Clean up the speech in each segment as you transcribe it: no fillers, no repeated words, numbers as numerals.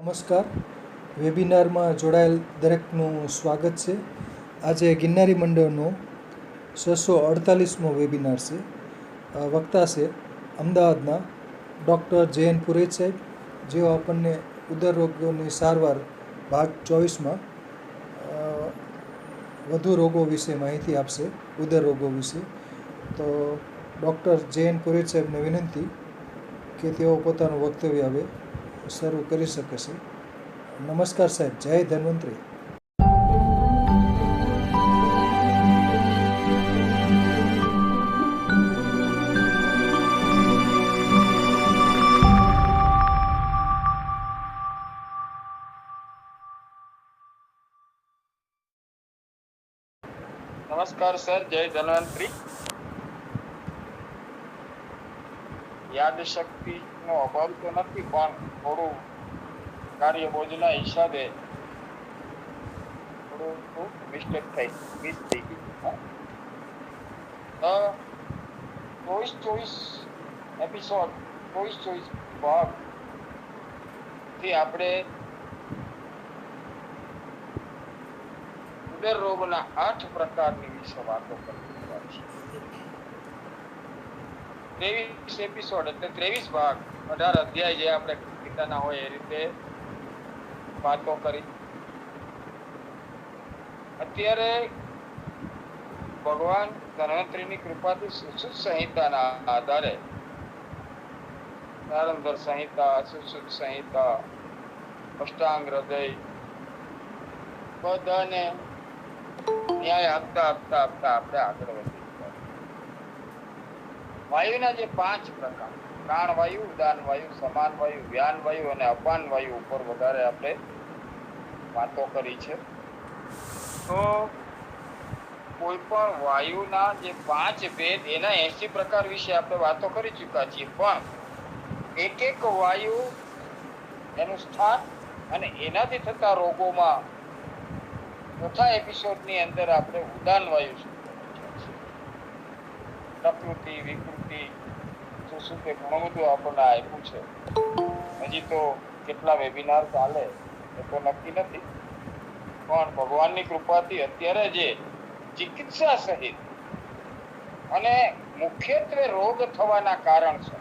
નમસ્કાર. વેબિનારમાં જોડાયેલ દરેકનું સ્વાગત છે. આજે ગિરનારી મંડળનો 648મો વેબિનાર છે. વક્તા છે અમદાવાદના ડૉક્ટર જે.એન. પુરોહિત સાહેબ, જેઓ આપણને ઉદર રોગોની સારવાર ભાગ 24માં વધુ રોગો વિશે માહિતી આપશે, ઉદર રોગો વિશે. તો ડૉક્ટર જે.એન. પુરોહિત સાહેબને વિનંતી કે તેઓ પોતાનું વક્તવ્ય હવે શરૂ કરી શકે છે. નમસ્કાર સાહેબ. જય ધન્વંતરી. નમસ્કાર સર. જય ધન્વંતરી. યાદ શક્તિ નો અભાવ તો નથી, પણ થોડું કાર્ય બોજના હિસાબે થોડું મિસ્ટેક મિસ થઈ ગઈ. 24 એપિસોડ 24 ભાગ થી આપણે ઉદર રોગના 8 પ્રકારની વિશે વાતો કરી રહ્યા છીએ. 23 એપિસોડ એટલે 23 ભાગ, 18 અધ્યાય જે આપણે ગીતાના હોય એ રીતે વાતો કરી. અત્યારે ભગવાન ધન્વંતરીની કૃપાથી સુશ્રુત સંહિતાના આધારે નારંધર સંહિતા, સુશ્રુત સંહિતા, અષ્ટાંગ હૃદય બધાને ન્યાય આપતા આપણે આગળ વધી. વાયુના જે 5 પ્રકાર, પ્રાણ વાયુ, ઉદાન વાયુ, સમાન વાયુ, વ્યાન વાયુ અને અપાન વાયુ ઉપર વધારે આપણે વાતો કરી છે. તો કોઈ પણ વાયુના જે 5 ભેદ, એના 80 પ્રકાર વિશે આપણે વાતો કરી ચૂક્યા છીએ, પણ એક વાયુ, એનું સ્થાન અને એનાથી થતા રોગોમાં ચોથા એપિસોડની અંદર આપણે ઉદાન વાયુ પ્રકૃતિ વિકૃતિ શું તે ઘણું બધું આપણને આપ્યું છે. હજી તો કેટલા વેબિનાર ચાલે એ તો નક્કી નથી, પણ ભગવાનની કૃપાથી અત્યારે જે ચિકિત્સા સહિત અને મુખ્યત્વે રોગ થવાના કારણ છે,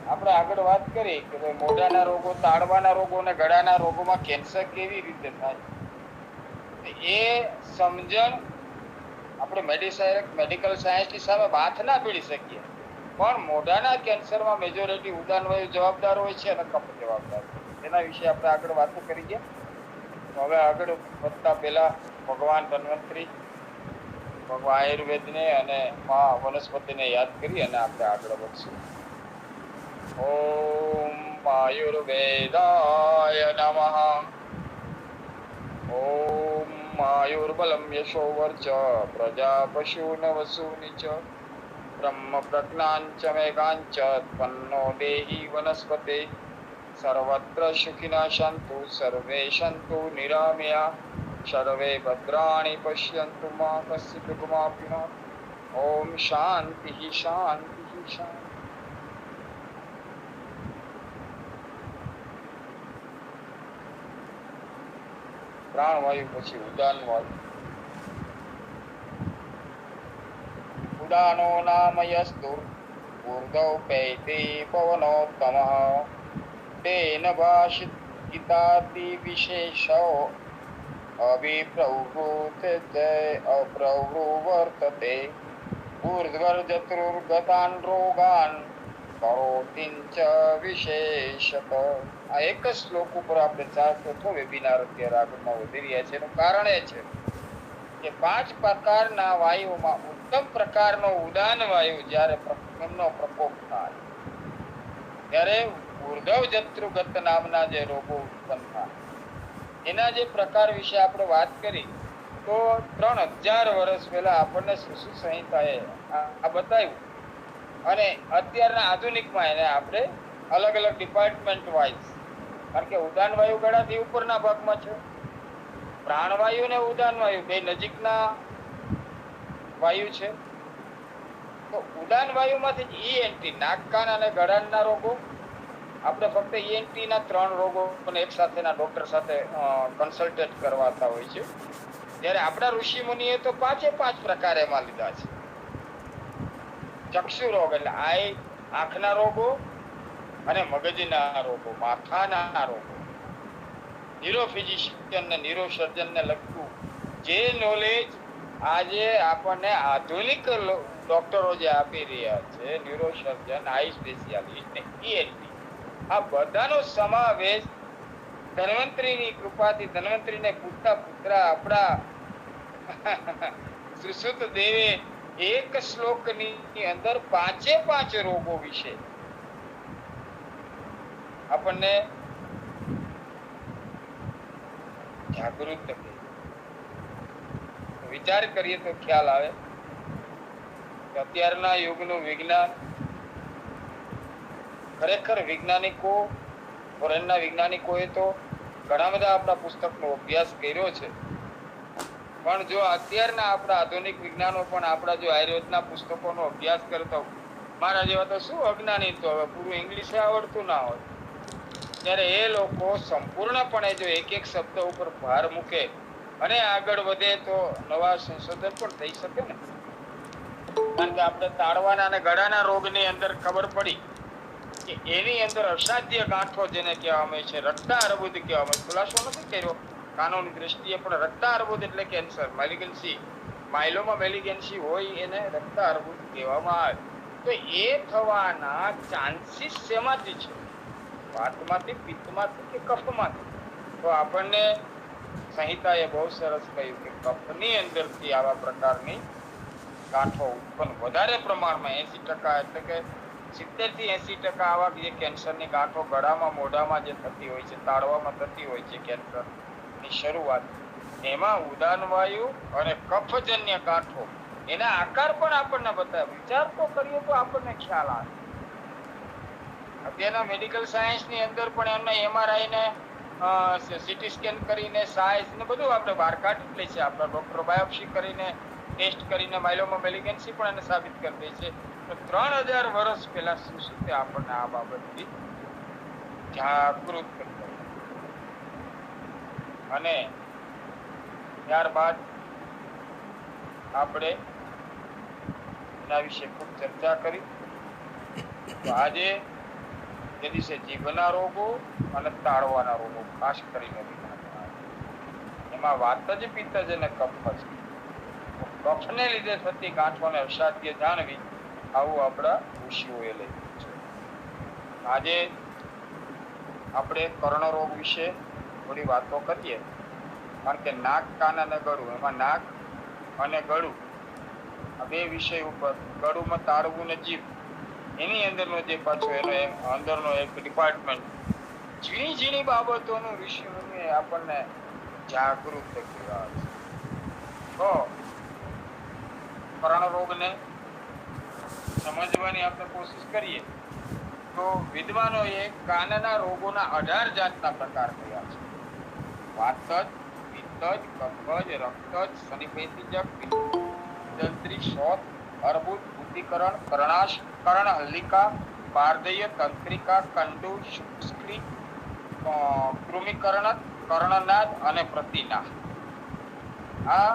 આપણે આગળ વાત કરી કે ભાઈ મોઢાના રોગો, તાળવાના રોગો અને ગળાના રોગોમાં કેન્સર કેવી રીતે થાય, એ સમજણ આપણે મેડિકલ સાયન્સની સામે વાત ના પીડી શકીએ, પણ મોઢાના કેન્સરમાં મેજોરિટી ઉદાન વાયુ જવાબદાર હોય છે અને કફ જવાબદાર હોય. એના વિશે આપણે આગળ વાતો કરી ગયા. તો હવે આગળ વધતા પહેલા ભગવાન ધન્વંતરી, ભગવાન આયુર્વેદને અને વનસ્પતિને યાદ કરી અને આપણે આગળ વધશું. ઓમ આયુર્વેદાય નમઃ. ઓમ આયુર્બલમ યશો વર્ચ પ્રજા પશુન વસુનિ ચ બ્રહ્મ પ્રજ્ઞાંચ મેઘાંચ ત્વન્નો દેહી વનસ્પતે સર્વત્ર સુખિનઃ સન્તુ સર્વે સન્તુ નિરામયા સર્વે ભદ્રાણિ પશ્યન્તુ મા કશ્ચિત દુઃખમાપ્નુત. ઓમ શાંતિ શાંતિ શાંતિ. પ્રાણવાયુ પછી ઉદાન વાયુ. ઉદાનો નામ યસ્તુ ઊર્ધ્વ પૈતિ પવનોત્તમઃ તેન ભાષિતાતિ વિશેષો અપ્રવૃવર્તતે ઊર્ધ્વર્જતૃર્ગતાન રોગાન કરોતિંચ વિશેષત. આ એક જ શ્લોક ઉપર આપણે 4 વેબિનાર અત્યારે આગળમાં વધી રહ્યા છે. એનું કારણ એ છે કે 5 પ્રકારના વાયુમાં ઉત્તમ પ્રકારનો ઉદાન વાયુ જ્યારે એમનો પ્રકોપ થાય ત્યારે ઊર્ધ્વ જતૃગત નામના જે રોગો ઉત્પન્ન થાય, એના જે પ્રકાર વિશે આપણે વાત કરી તો 3000 વર્ષ પહેલા આપણને સુશ્રુત સંહિતાએ આ બતાવ્યું, અને અત્યારના આધુનિકમાં એને આપણે અલગ અલગ ડિપાર્ટમેન્ટ વાઇઝ, કારણ કે ઉદાન વાયુ ગળાથી ઉપરના ભાગમાં છે, પ્રાણવાયુ ને ઉદાન વાયુ બે નજીકના વાયુ છે. તો ઉદાન વાયુમાંથી ઈએનટી, નાક કાન અને ગળાના રોગો, આપણે ફક્ત ENT ના 3 રોગોને એક સાથેના ડોક્ટર સાથે કન્સલ્ટેટ કરવાતા હોય છે, ત્યારે આપણા ઋષિ મુનિએ તો 5 પ્રકાર એમાં લીધા છે. ચક્ષુ રોગ એટલે આંખના રોગો અને મગજના રોગો, માથાના રોગો, ન્યુરો ફિઝિશિયન ને ન્યુરો સર્જન ને લગતું જે નોલેજ આજે આપણને આધુનિક ડોક્ટરો જે આપી રહ્યા છે, ન્યુરો સર્જન, આઈ સ્પેશિયાલિસ્ટ ને ENT, આ બધાનો સમાવેશ ધન્વંતરીની કૃપાથી, ધન્વંતરીને પૂછતા પુત્ર આપણા સુશ્રુત દેવે એક શ્લોકની અંદર 5 રોગો વિશે આપણને જાગૃત કરી. વિચાર કરીએ તો ખ્યાલ આવે કે અત્યારના યુગનું વિજ્ઞાન ખરેખર વૈજ્ઞાનિકો, ફોરેનના વૈજ્ઞાનિકોએ તો ઘણા બધા આપણા પુસ્તકનો અભ્યાસ કર્યો છે, પણ જો અત્યારના આપણા આધુનિક વિજ્ઞાનો પણ આપણા જો આયુર્વેદના પુસ્તકોનો અભ્યાસ કરતા હોય, મારા જેવા તો શું અજ્ઞાની, તો હવે પૂરું ઇંગ્લિશ આવડતું ના હોય, ત્યારે એ લોકો સંપૂર્ણપણે જો એક શબ્દ ઉપર ભાર મૂકે અને આગળ વધે તો નવા સંશોધન પણ થઈ શકે ને. કારણ કે આપણે તાળવાના અને ગળાના રોગની અંદર ખબર પડી કે એની અંદર અસાધ્ય ગાંઠો જેને કહેવામાં આવે છે, રક્તાર્બુદ કહેવામાં આવે, ખુલાસો નથી કર્યો કાનૂની દ્રષ્ટિએ, પણ રક્તાર્બુદ એટલે કેન્સર, મેલિગન્સી, માયલોમા મેલિગન્સી હોય એને રક્તાર્બુદ કહેવામાં આવે. તો એ થવાના ચાન્સીસ શેમાંથી છે? વાતમાંથી, પિત્તમાંથી કે કફમાંથી? તો આપણને સંહિતાએ બહુ સરસ કહ્યું કે કફની અંદરથી આવા પ્રકારની ગાંઠો ઉત્પન્ન વધારે પ્રમાણમાં 80% એટલે કે 70 થી 80% આવા જે કેન્સરની ગાંઠો ગળામાં, મોઢામાં જે થતી હોય છે, તાળવામાં થતી હોય છે કેન્સરની શરૂઆત, એમાં ઉદાન વાયુ અને કફજન્ય ગાંઠો, એના આકાર પણ આપણને બતાવે. વિચાર તો કરીએ તો આપણને ખ્યાલ આવે. અત્યારના મેડિકલ સાયન્સની અંદર પણ એમને MRI ને સીટી સ્કેન કરીને સાઇઝ ને બધું આપણે બહાર કાઢી લે છે. આપણા ડોક્ટર બાયોપ્સી કરીને ટેસ્ટ કરીને માયલોમા મેલિગન્સી પણ એને સાબિત કરી દે છે. તો 3000 વર્ષ પહેલા સુશ્રુતે આપણને આ બાબતથી જાગૃત કરી. અને ત્યારબાદ આપણે એના વિશે ખૂબ ચર્ચા કરી. તો આજે જે દિવસે જીભના રોગો અને તાળવાના રોગો ખાસ કરીને એમાં વાત જ પિત્ત જ અને કફ છે. કફને લીધે થતી ગાંઠોને અસાધ્ય જાણવી, આવું આપણા ઋષિઓએ લખ્યું છે. આજે આપણે કર્ણરોગ વિશે થોડી વાતો કરીએ, કારણ કે નાક, કાન અને ગળું, એમાં નાક અને ગળું આ બે વિષય ઉપર, ગળુમાં તાળવું ને જીભ, એની અંદરનો જે પાછો એનો અંદરનો એક ડિપાર્ટમેન્ટ, ઝીણી ઝીણી બાબતોનું ઋષિમુનિએ આપણને જાગૃત કર્યા છે. તો કર્ણરોગને સમજવાની આપણે કોશિશ કરીએ તો વિદ્વાનોએ કાનના રોગોના 18 જાતના પ્રકાર કર્યા છે. વાતજ, પિત્તજ, કફજ, રક્તજ, શનિપૈતિજક, દંત્રી, શોથ, અર્બુદ, બુદ્ધિકરણ, કર્ણાશ, કર્ણહલ્લિકા, બાર્દય, તંત્રિકા, કંડુ, શુક્ષ્લી, કૃમિકર્ણ, કર્ણનાદ અને પ્રતિનાહ. આ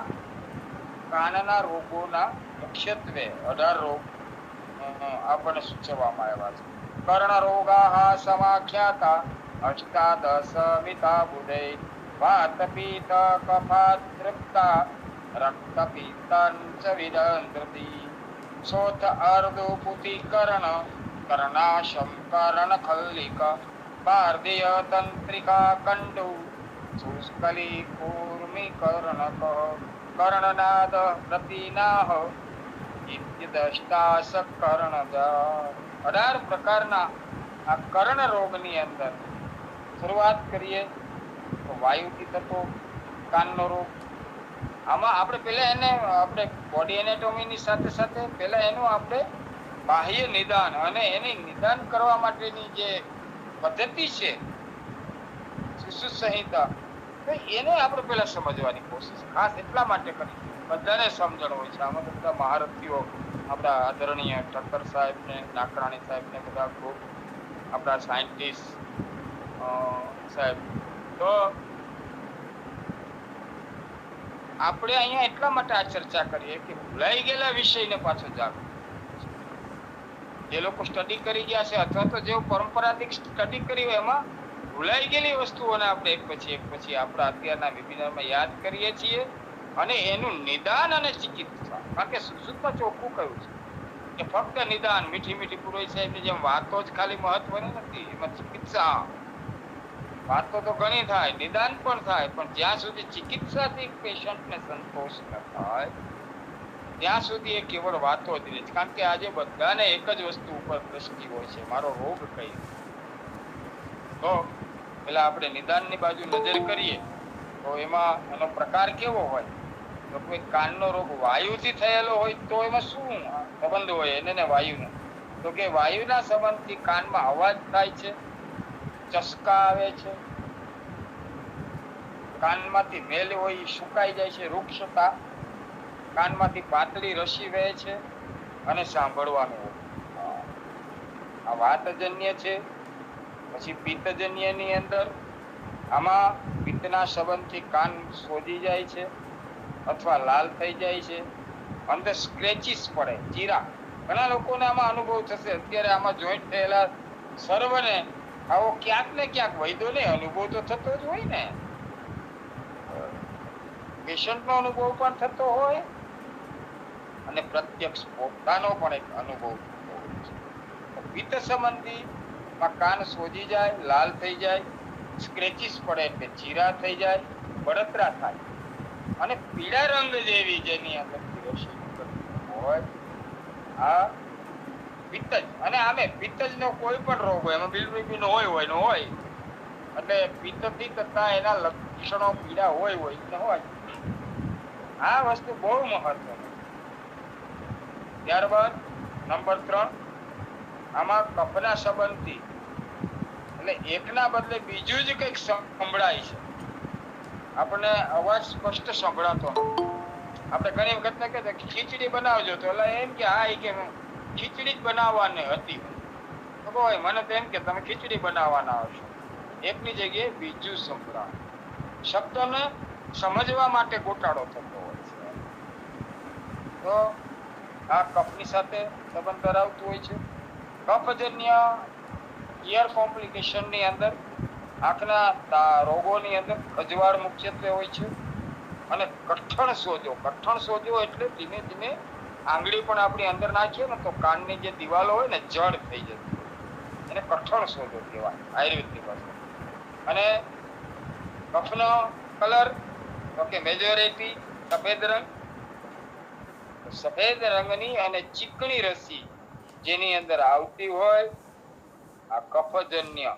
કાનના રોગોના મુખ્યત્વે 18 રોગ આપણને સૂચવવામાં આવ્યા છે. કર્ણરોગાઃ સમાખ્યાતા અષ્ટાદશમિતા બુધૈ વાત પિત્ત કફાત તૃપ્તા રક્તપિત્તંચ વિદંત્રતિ શોથ અર્ધુપુતિ કર્ણ કર્ણાશમ કર્ણખલ્લિક બાર્દય તંત્રિકા કંડુ શુષ્કલી કૂર્મિ કર્ણક કર્ણનાદ પ્રતિનાહ ઇત્યદષ્ટાશ કર્ણજા. 18 પ્રકારના આ કર્ણ રોગની અંદર શરૂઆત કરીએ તો વાયુથી થતો કાનનો રોગ. આમાં આપણે પહેલા એને આપણે બોડી એનેટોમીની સાથે સાથે પહેલા એનું આપણે બાહ્ય નિદાન અને એની નિદાન કરવા માટેની જે પદ્ધતિ છે સુશ્રુત સંહિતા, તો એને આપણે પહેલા સમજવાની કોશિશ ખાસ એટલા માટે કરી, બધાને સમજણ હોય છે. આમાં બધા મહારથીઓ આપણા આદરણીય ઠક્કર સાહેબ ને નાકરાણી સાહેબ ને બધા ખૂબ આપણા સાયન્ટિસ્ટ સાહેબ. તો આપણે અહીંયા એટલા માટે આ ચર્ચા કરીએ કે ભૂલાઈ ગયેલા વિષયને પાછો જાગૃત, જે લોકો સ્ટડી કરી ગયા છે અથવા તો જેઓ પરંપરાગત સ્ટડી કરી હોય એમાં ભૂલાઈ ગયેલી વસ્તુઓને આપણે એક પછી આપણા અત્યારના વેબિનારમાં યાદ કરીએ છીએ અને એનું નિદાન અને ચિકિત્સા. કારણ કે સુશ્રુતમાં ચોખ્ખું કહ્યું છે કે ફક્ત નિદાન, મીઠી પુરોહિત સાહેબની જેમ વાતો જ ખાલી મહત્વની નથી, એમાં ચિકિત્સા. વાતો તો ઘણી થાય, નિદાન પણ થાય, પણ જ્યાં સુધી ચિકિત્સાથી પેશન્ટને સંતોષ ન થાય ત્યાં સુધી એ કેવળ વાતો જ રહે છે. કારણ કે આજે બધાને એક જ વસ્તુ ઉપર દ્રષ્ટિ હોય છે, મારો રોગ કઈ. તો પેલા આપણે નિદાનની બાજુ નજર કરીએ તો એમાં એનો પ્રકાર કેવો હોય? તો કોઈ કાનનો રોગ વાયુથી થયેલો હોય તો એમાં શું સંબંધ હોય એને વાયુનો? તો કે વાયુના સંબંધથી કાનમાં અવાજ થાય છે, ચસકા આવે છે, કાનમાંથી મેલ હોય એ સુકાઈ જાય છે, રૂક્ષતા, કાનમાંથી પાતળી રસી વહે છે અને સાંભળવાનું હોય. આ વાતજન્ય છે. પછી પિત્તજન્યની અંદર આમાં પિત્તના સંબંધથી કાન સોજી જાય છે અથવા લાલ થઈ જાય છે, અંદર સ્ક્રેચીસ પડે, ચીરા. ઘણા લોકોને આમાં અનુભવ થશે. અત્યારે આમાં જોઈન્ટ થયેલા સર્વને આવો ક્યાંક ને ક્યાંક વૈદ્યોને અનુભવ તો થતો જ હોય ને, પેશન્ટનો અનુભવ પણ થતો હોય અને પ્રત્યક્ષ પોતાનો પણ એક અનુભવ થતો હોય છે. પિત્ત સંબંધી કાન સોજી જાય, લાલ થઈ જાય, સ્ક્રેચીસ પડે એટલે ચીરા થઈ જાય, બળતરા થાય અને પીળા રંગ જેવી જેની અંદર હોય આ પિત્તજ. અને આમે પિત્તજનો કોઈ પણ રોગ હોય એમાં બિલબિલીન હોય એટલે પિત્તથી તથા એના લક્ષણો પીડા હોય. આ વસ્તુ બહુ મહત્વની. ત્યારબાદ નંબર 3, આમાં કફના સંબંધથી એટલે એકના બદલે બીજું જ કંઈક સંભળાય છે. આપણને અવાજ સ્પષ્ટ સંભળાતો નથી. આપણે ઘણી વખત ને કહેતા ખીચડી બનાવજો તો એટલે એમ કે હા કે ખીચડી જ બનાવવાની હતી. તો કોઈ મને તો એમ કે તમે ખીચડી બનાવવાના આવશો, એકની જગ્યાએ બીજું સંભળાય. શબ્દોને સમજવા માટે ગોટાળો થતો હોય છે. તો આ કફની સાથે સંબંધ ધરાવતું હોય છે. કફજન્ય ઇયર કોમ્પ્લિકેશનની અંદર આંખના રોગોની અંદર ખજવાળ મુખ્યત્વે હોય છે અને કઠણ સોજો એટલે ધીમે ધીમે આંગળી પણ આપણી અંદર નાખીએ ને તો કાનની જે દિવાલો હોય ને જડ થઈ જતી હોય, એને કઠણ સોજો કહેવાય આયુર્વેદની ભાષામાં. અને કફનો કલર તો કે મેજોરિટી સફેદ રંગ. સફેદ રંગની અને ચીકણી રસી જેની અંદર આવતી હોય આ કફજન્ય.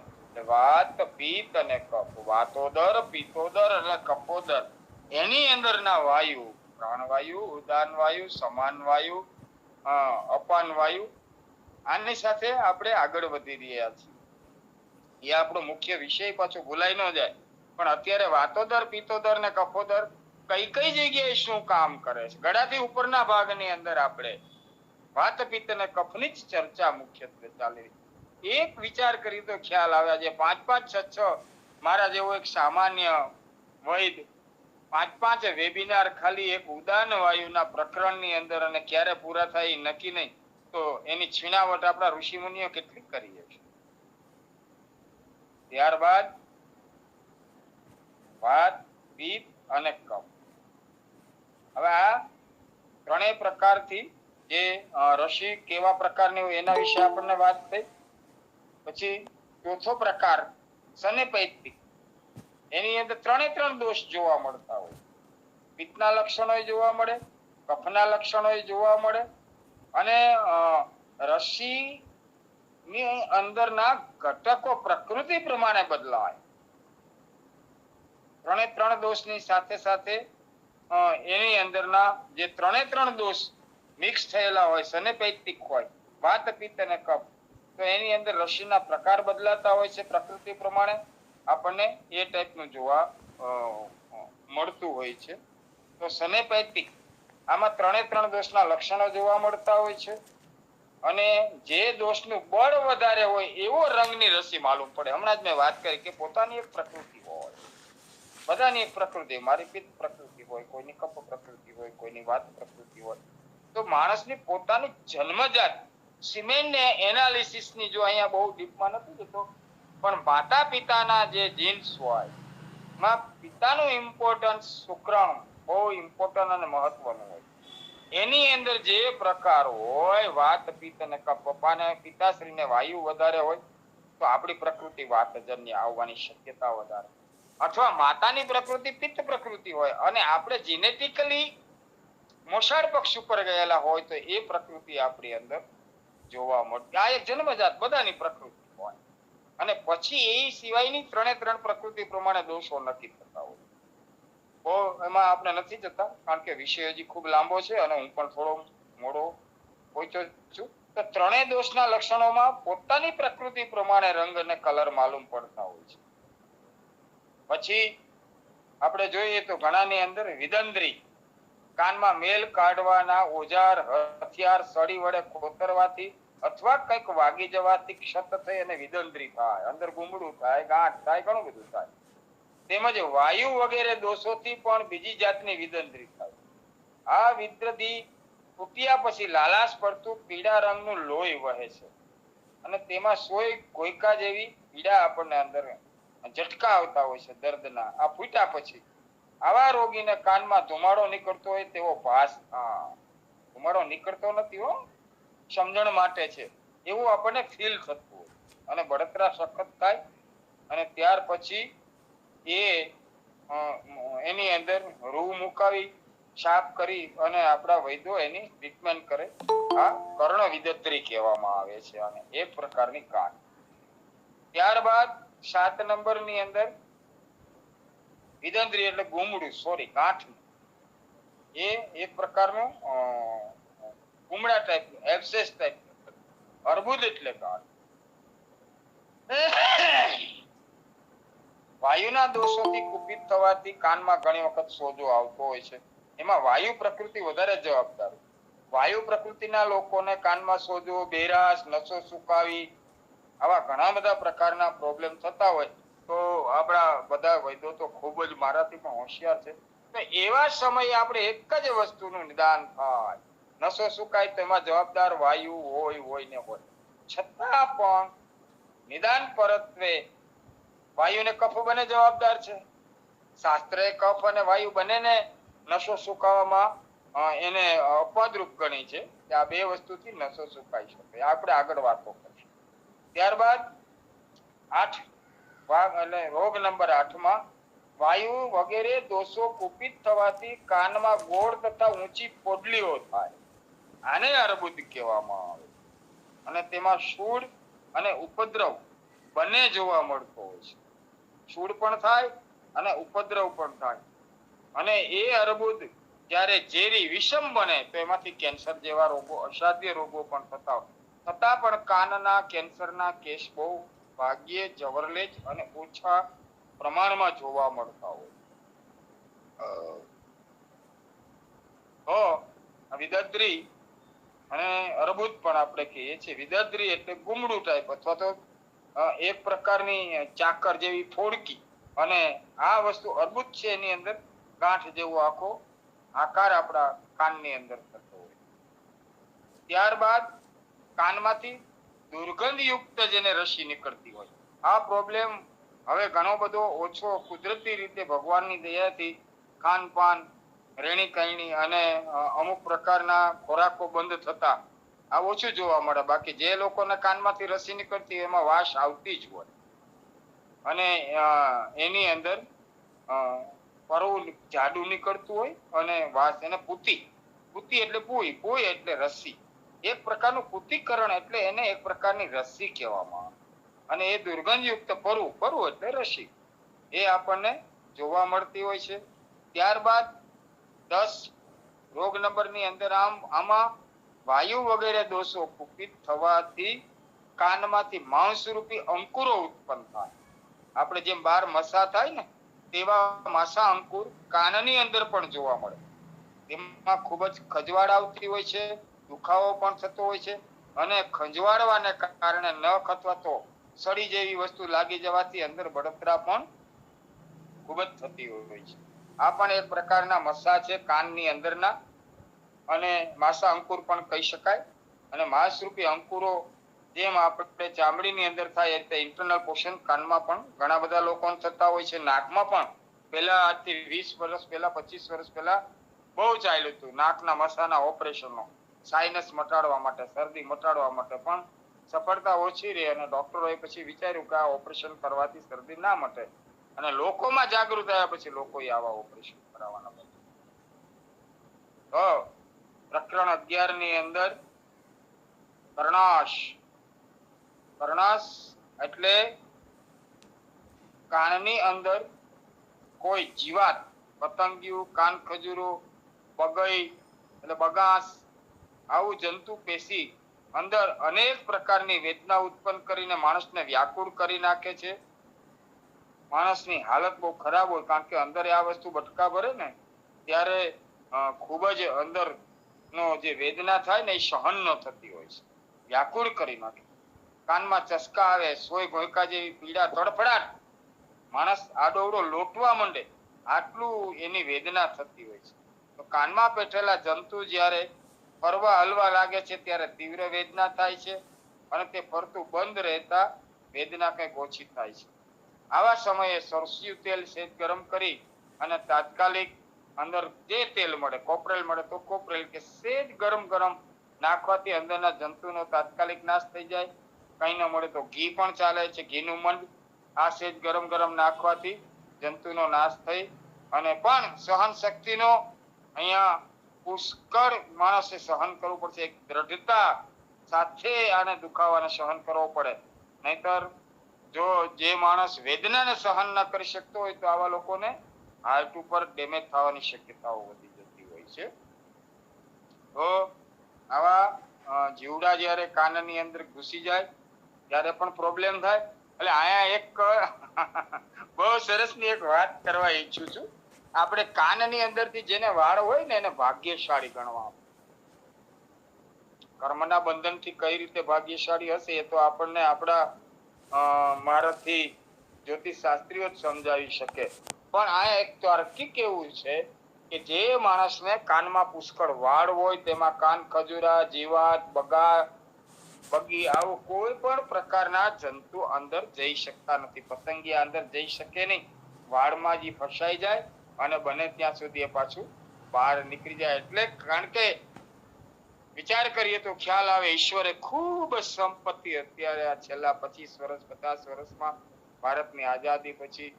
વાત, પિત્ત અને કફ. વાતોદર, પિત્તોદર અને કફોદર, એની અંદરના વાયુ, પ્રાણવાયુ, ઉદાન વાયુ, સમાન વાયુ, અપાન વાયુ, આની સાથે આપણે આગળ વધી રહ્યા છીએ. એ આપણો મુખ્ય વિષય પાછો ભૂલાઈ ન જાય. પણ અત્યારે વાતોદર, પિત્તોદર ને કફોદર કઈ જગ્યાએ શું કામ કરે છે? ગળાથી ઉપરના ભાગની અંદર આપણે વાત, પિત્ત અને કફની જ ચર્ચા મુખ્યત્વે ચાલી રહી. એક વિચાર કરી તો ખ્યાલ આવે, જે 5-5, 6-6 મારા જેવો એક સામાન્ય વૈદ 5-5 વેબિનાર ખાલી એક ઉદાન વાયુના પ્રકરણની અંદર અને ક્યારે પૂરા થાય નક્કી નહીં, તો એની છીણાવટ આપણા ઋષિમુનિઓ કેટલી કરી છે. ત્યારબાદ વાત, પિત્ત અને કફ. હવે આ ત્રણેય પ્રકારથી જે રસી કેવા પ્રકારની હોય એના વિશે આપણને વાત થઈ. પછી ચોથો પ્રકાર સનેપૈત્તિક. એની અંદર 3 દોષ જોવા મળતા હોય. પિત્તના લક્ષણો જોવા મળે, કફના લક્ષણો જોવા મળે અને રસી ની અંદરના ઘટકો પ્રકૃતિ પ્રમાણે બદલાય. 3 દોષની સાથે સાથે એની અંદરના જે 3 દોષ મિક્સ થયેલા હોય, સનેપૈત્તિક હોય, વાત, પિત્ત અને કફ, તો એની અંદર રસીના પ્રકાર બદલાતા હોય છે પ્રકૃતિ પ્રમાણે. આપણને એ ટાઈપનું જોવા મળતું હોય છે. તો સનેપૈત્તિક આમાં 3 દોષના લક્ષણો જોવા મળતા હોય છે. અને જે દોષનું બળ વધારે હોય એવો રંગની રસી માલુમ પડે. હમણાં જ મેં વાત કરી કે પોતાની એક પ્રકૃતિ હોય, બધાની એક પ્રકૃતિ. મારી પિત્ત પ્રકૃતિ હોય, કોઈની કફ પ્રકૃતિ હોય, કોઈની વાત પ્રકૃતિ હોય. તો માણસની પોતાની જન્મજાત સિમેન્ટ ને એનાલિસિસ ની જો અહીંયા બહુ ડીપમાં નથી જતો, પણ માતા પિતાના જે જીન્સ હોય માં પિતાનું ઇમ્પોર્ટન્સ શુક્રાણુ બહુ ઇમ્પોર્ટન્ટ અને મહત્વનું હોય. એની અંદર જે પ્રકાર હોય વાત પિત્ત અને કફ, પપ્પાને પિતાશ્રીને વાયુ વધારે હોય તો આપણી પ્રકૃતિ વાતજન્ય આવવાની શક્યતા વધારે, અથવા માતાની પ્રકૃતિ પિત્ત પ્રકૃતિ હોય અને આપણે જીનેટિકલી મોસાળ પક્ષ ઉપર ગયેલા હોય તો એ પ્રકૃતિ આપણી અંદર જોવા મળતી. આ એક જન્મજાત બધાની પ્રકૃતિ હોય અને પછી એ સિવાયની ત્રણ પ્રકૃતિ પ્રમાણે દોષો નક્કી થતા હોય. તો એમાં આપણે નથી જતા કારણ કે વિષય હજી ખૂબ લાંબો છે અને હું પણ થોડો મોડો પહોંચ્યો છું. તો ત્રણેય દોષના લક્ષણોમાં પોતાની પ્રકૃતિ પ્રમાણે રંગ અને કલર માલુમ પડતા હોય છે. પછી આપણે જોઈએ તો ઘણાની અંદર વિદંદ્રી, કાનમાં મેલ કાઢવાના ઓજાર, હથિયાર, સળી વડે કોતરવાથી અથવા કંઈક વાગી જવાથી ક્ષત થઈ અને વિદંદ્રી થાય, અંદર ગુમડું થાય, ગાંઠ થાય, ઘણું બધું થાય. તેમજ વાયુ વગેરે દોષોથી પણ બીજી જાતની વિદંદ્રી થાય. આ વિદ્રધી તૂટ્યા પછી લાલાશ પડતું પીળા રંગનું લોહી વહે છે અને તેમાં સોય ગોયકા જેવી પીડા આપણને અંદર ઝટકા આવતા હોય છે દર્દના. આ ફૂટ્યા પછી આવા રોગીને કાનમાં ધુમાડો નીકળતો હોય તેવો ભાસ, ધુમાડો નીકળતો નથી હો, સમજણ માટે છે, એવું આપણને ફીલ થતું હોય અને બળતરા સખત થાય અને ત્યાર પછી એની અંદર રૂ મુકાવી સાફ કરી અને આપણા વૈદ્યો એની ટ્રીટમેન્ટ કરે. આ કર્ણ વિદત્રી કહેવામાં આવે છે અને એક પ્રકારની ગાંઠ. ત્યારબાદ 7 નંબરની અંદર વિદંદ્રી એટલે ગુમડું, સોરી ગાંઠ. એ એક પ્રકારનું ગુમડા ટાઈપનું એબ્સેસ ટાઈપ, અર્બુદ એટલે ગાંઠ. વાયુના દોષોથી કુપિત થવાથી કાનમાં ઘણી વખત સોજો આવતો હોય છે. એમાં વાયુ પ્રકૃતિ વધારે જવાબદાર. વાયુ પ્રકૃતિના લોકોને કાનમાં સોજો, બેરાશ, નસો સુકાવી આવા ઘણા બધા પ્રકારના પ્રોબ્લેમ થતા હોય તો આપણા બધા વૈદ્યો તો ખૂબ જ મારાથી પણ હોશિયાર છે. તો એવા સમયે આપણે એક જ વસ્તુનું નિદાન થાય. નસો સુકાય તો એમાં જવાબદાર વાયુ હોય ને હોય, છતાં પણ નિદાન પરત્વે વાયુને કફ બને જવાબદાર છે. શાસ્ત્રે કફ અને વાયુ બંનેને નસો સુકાવામાં એને અપવાદરૂપ ગણી છે કે આ બે વસ્તુથી નસો સુકાઈ શકે. આપણે આગળ વાતો કરીશું. ત્યારબાદ 8 ભાગ એટલે રોગ નંબર 8 માં વાયુ વગેરે દોષો કુપિત થવાથી કાનમાં ગોળ તથા ઊંચી પોડલીઓ થાય. આને અર્બુદ કહેવામાં આવે અને તેમાં શૂળ અને ઉપદ્રવ બંને જોવા મળતો હોય છે. શૂળ પણ થાય અને ઉપદ્રવ પણ થાય અને એ અર્બુદ જ્યારે ઝેરી વિષમ બને તો એમાંથી કેન્સર જેવા રોગો, અસાધ્ય રોગો પણ થતા હોય. છતાં પણ કાનના કેન્સરના કેસ બહુ ભાગ્યે, જવરલેજ અને ઓછા પ્રમાણમાં જોવા મળતા હોય. વિદદ્રી અને અર્બુદ પણ આપણે કહીએ છીએ. વિદદ્રી એટલે ગુમડું ટાઈપ અથવા તો એક પ્રકારની ચાકર જેવી ફોડકી અને આ વસ્તુ અર્બુદ છે એની અંદર ગાંઠ જેવો આખો આકાર આપણા કાનની અંદર થતો હોય. ત્યારબાદ કાનમાંથી દુર્ગંધયુક્ત જેને રસી નીકળતી હોય. આ પ્રોબ્લેમ હવે ઘણો બધો ઓછો કુદરતી રીતે ભગવાનની દયાથી ખાનપાન, રેણી કહેણી અને અમુક પ્રકારના ખોરાકો બંધ થતા આ ઓછું જોવા મળે. બાકી જે લોકોના કાનમાંથી રસી નીકળતી એમાં વાસ આવતી જ હોય અને એની અંદર પરવું જાડું નીકળતું હોય અને વાસ, એને પૂતી એટલે પૂઈ એટલે રસી, એક પ્રકારનું પૂતીકરણ એટલે એને એક પ્રકારની રસી કહેવામાં આવે અને એ દુર્ગંધયુક્ત પરવું એટલે રસી એ આપણને જોવા મળતી હોય છે. ત્યારબાદ 10 રોગ નંબરની અંદર આમાં વાયુ વગેરે દોષો કુપિત થવાથી કાનમાંથી માંસરૂપી અંકુરો ઉત્પન્ન થાય. આપણે જેમ 12 મસા થાય ને તેવા માસા અંકુર કાનની અંદર પણ જોવા મળે. તેમાં ખૂબ જ ખજવાળ આવતી હોય છે, દુખાવો પણ થતો હોય છે અને ખંજવાળવાને કારણે નખ અથવા તો સળી જેવી વસ્તુ લાગી જવાથી અંદર બળતરા પણ ખૂબ જ થતી હોય છે. આ પણ એક પ્રકારના મસા છે કાનની અંદરના, અને માસા અંકુર પણ કહી શકાય. અને માંસરૂપી અંકુરો જેમ આપણે ચામડીની અંદર થાય એટલે ઇન્ટરનલ પોર્શન કાનમાં પણ ઘણા બધા લોકોને થતા હોય છે. નાકમાં પણ પહેલા આજથી 20 વર્ષ પહેલા 25 વર્ષ પહેલા બહુ ચાલ્યું હતું નાકના મસાના ઓપરેશનો, સાઇનસ મટાડવા માટે, શરદી મટાડવા માટે, પણ સફળતા ઓછી રહી અને ડોક્ટરોએ પછી વિચાર્યું કે આ ઓપરેશન કરવાથી શરદી ના મટે, અને લોકોમાં જાગૃત થયા પછી લોકોએ આવા ઓપરેશન કરાવવાના બન્યા. તો પ્રકરણ 11 ની અંદર કર્ણાશ, કર્ણાશ એટલે કાનની અંદર કોઈ જીવાત, પતંગિયું, કાન ખજૂરો, બગઈ એટલે બગાસ, આવું જંતુ પેશી અંદર અનેક પ્રકારની વેદના ઉત્પન્ન કરીને માણસને વ્યાકુળ કરી નાખે છે. માણસની હાલત બહુ ખરાબ હોય, કારણ કે અંદર આ વસ્તુ બટકા ભરે ને ત્યારે ખૂબ જ અંદર નો જે વેદના થાય ને એ સહન ન થતી હોય છે, વ્યાકુળ કરી નાખે. કાનમાં ચસકા આવે, સોય ઘોયકા જેવી પીડા, તડફડાટ, માણસ આડોવડો લોટવા માંડે, આટલું એની વેદના થતી હોય છે. તો કાનમાં બેઠેલા જંતુ જ્યારે ફરવા હલવા લાગે છે ત્યારે તીવ્ર વેદના થાય છે, અને તે ફરતું બંધ રહેતા વેદના કંઈક ઓછી થાય છે. આવા સમયે સરસિયું તેલ સહેજ ગરમ કરી અને તાત્કાલિક અંદર જે તેલ મળે, કોપરેલ મળે તો કોપરેલ, કે સહેજ ગરમ ગરમ નાખવાથી અંદરના જંતુનો તાત્કાલિક નાશ થઈ જાય. કંઈ ન મળે તો ઘી પણ ચાલે છે, ઘીનું મંડ, આ સહેજ ગરમ ગરમ નાખવાથી જંતુનો નાશ થઈ. અને પણ સહન શક્તિનો અહીંયા પુષ્કળ માણસે સહન કરવું પડશે, એક દ્રઢતા સાથે આને દુખાવાને સહન કરવો પડે. નહીતર જો જે માણસ વેદનાને સહન ન કરી શકતો હોય તો આવા લોકોને હાર્ટ ઉપર ડેમેજ થવાની શક્યતાઓ વધી જતી હોય છે. તો આવા જીવડા જ્યારે કાનની અંદર ઘૂસી જાય ત્યારે પણ પ્રોબ્લેમ થાય. એટલે અહીંયા એક બહુ સરસની એક વાત કરવા ઈચ્છું છું. આપણે કાનની અંદરથી જેને વાળ હોય ને એને ભાગ્યશાળી ગણવા. કર્મના બંધનથી કઈ રીતે ભાગ્યશાળી હશે એ તો આપણને આપણા મારાથી જ્યોતિષ શાસ્ત્રીઓ જ સમજાવી શકે. પણ આ એક તાર્કિક એવું છે કે જે માણસને કાનમાં પુષ્કળ વાળ હોય, તેમાં કાન ખજૂરા, જીવાત, બગી, આવું કોઈ પણ પ્રકારના જંતુ અંદર જઈ શકતા નથી. પતંગિયા અંદર જઈ શકે નહીં, વાળમાં જ ફસાઈ જાય અને બને ત્યાં સુધી એ પાછું બહાર નીકળી જાય. એટલે કારણ કે વિચાર કરીએ તો ખ્યાલ આવે, ઈશ્વરે ખૂબ સંપત્તિ અત્યારે આ છેલ્લા 25 વર્ષ 50 વર્ષમાં ભારતની આઝાદી પછી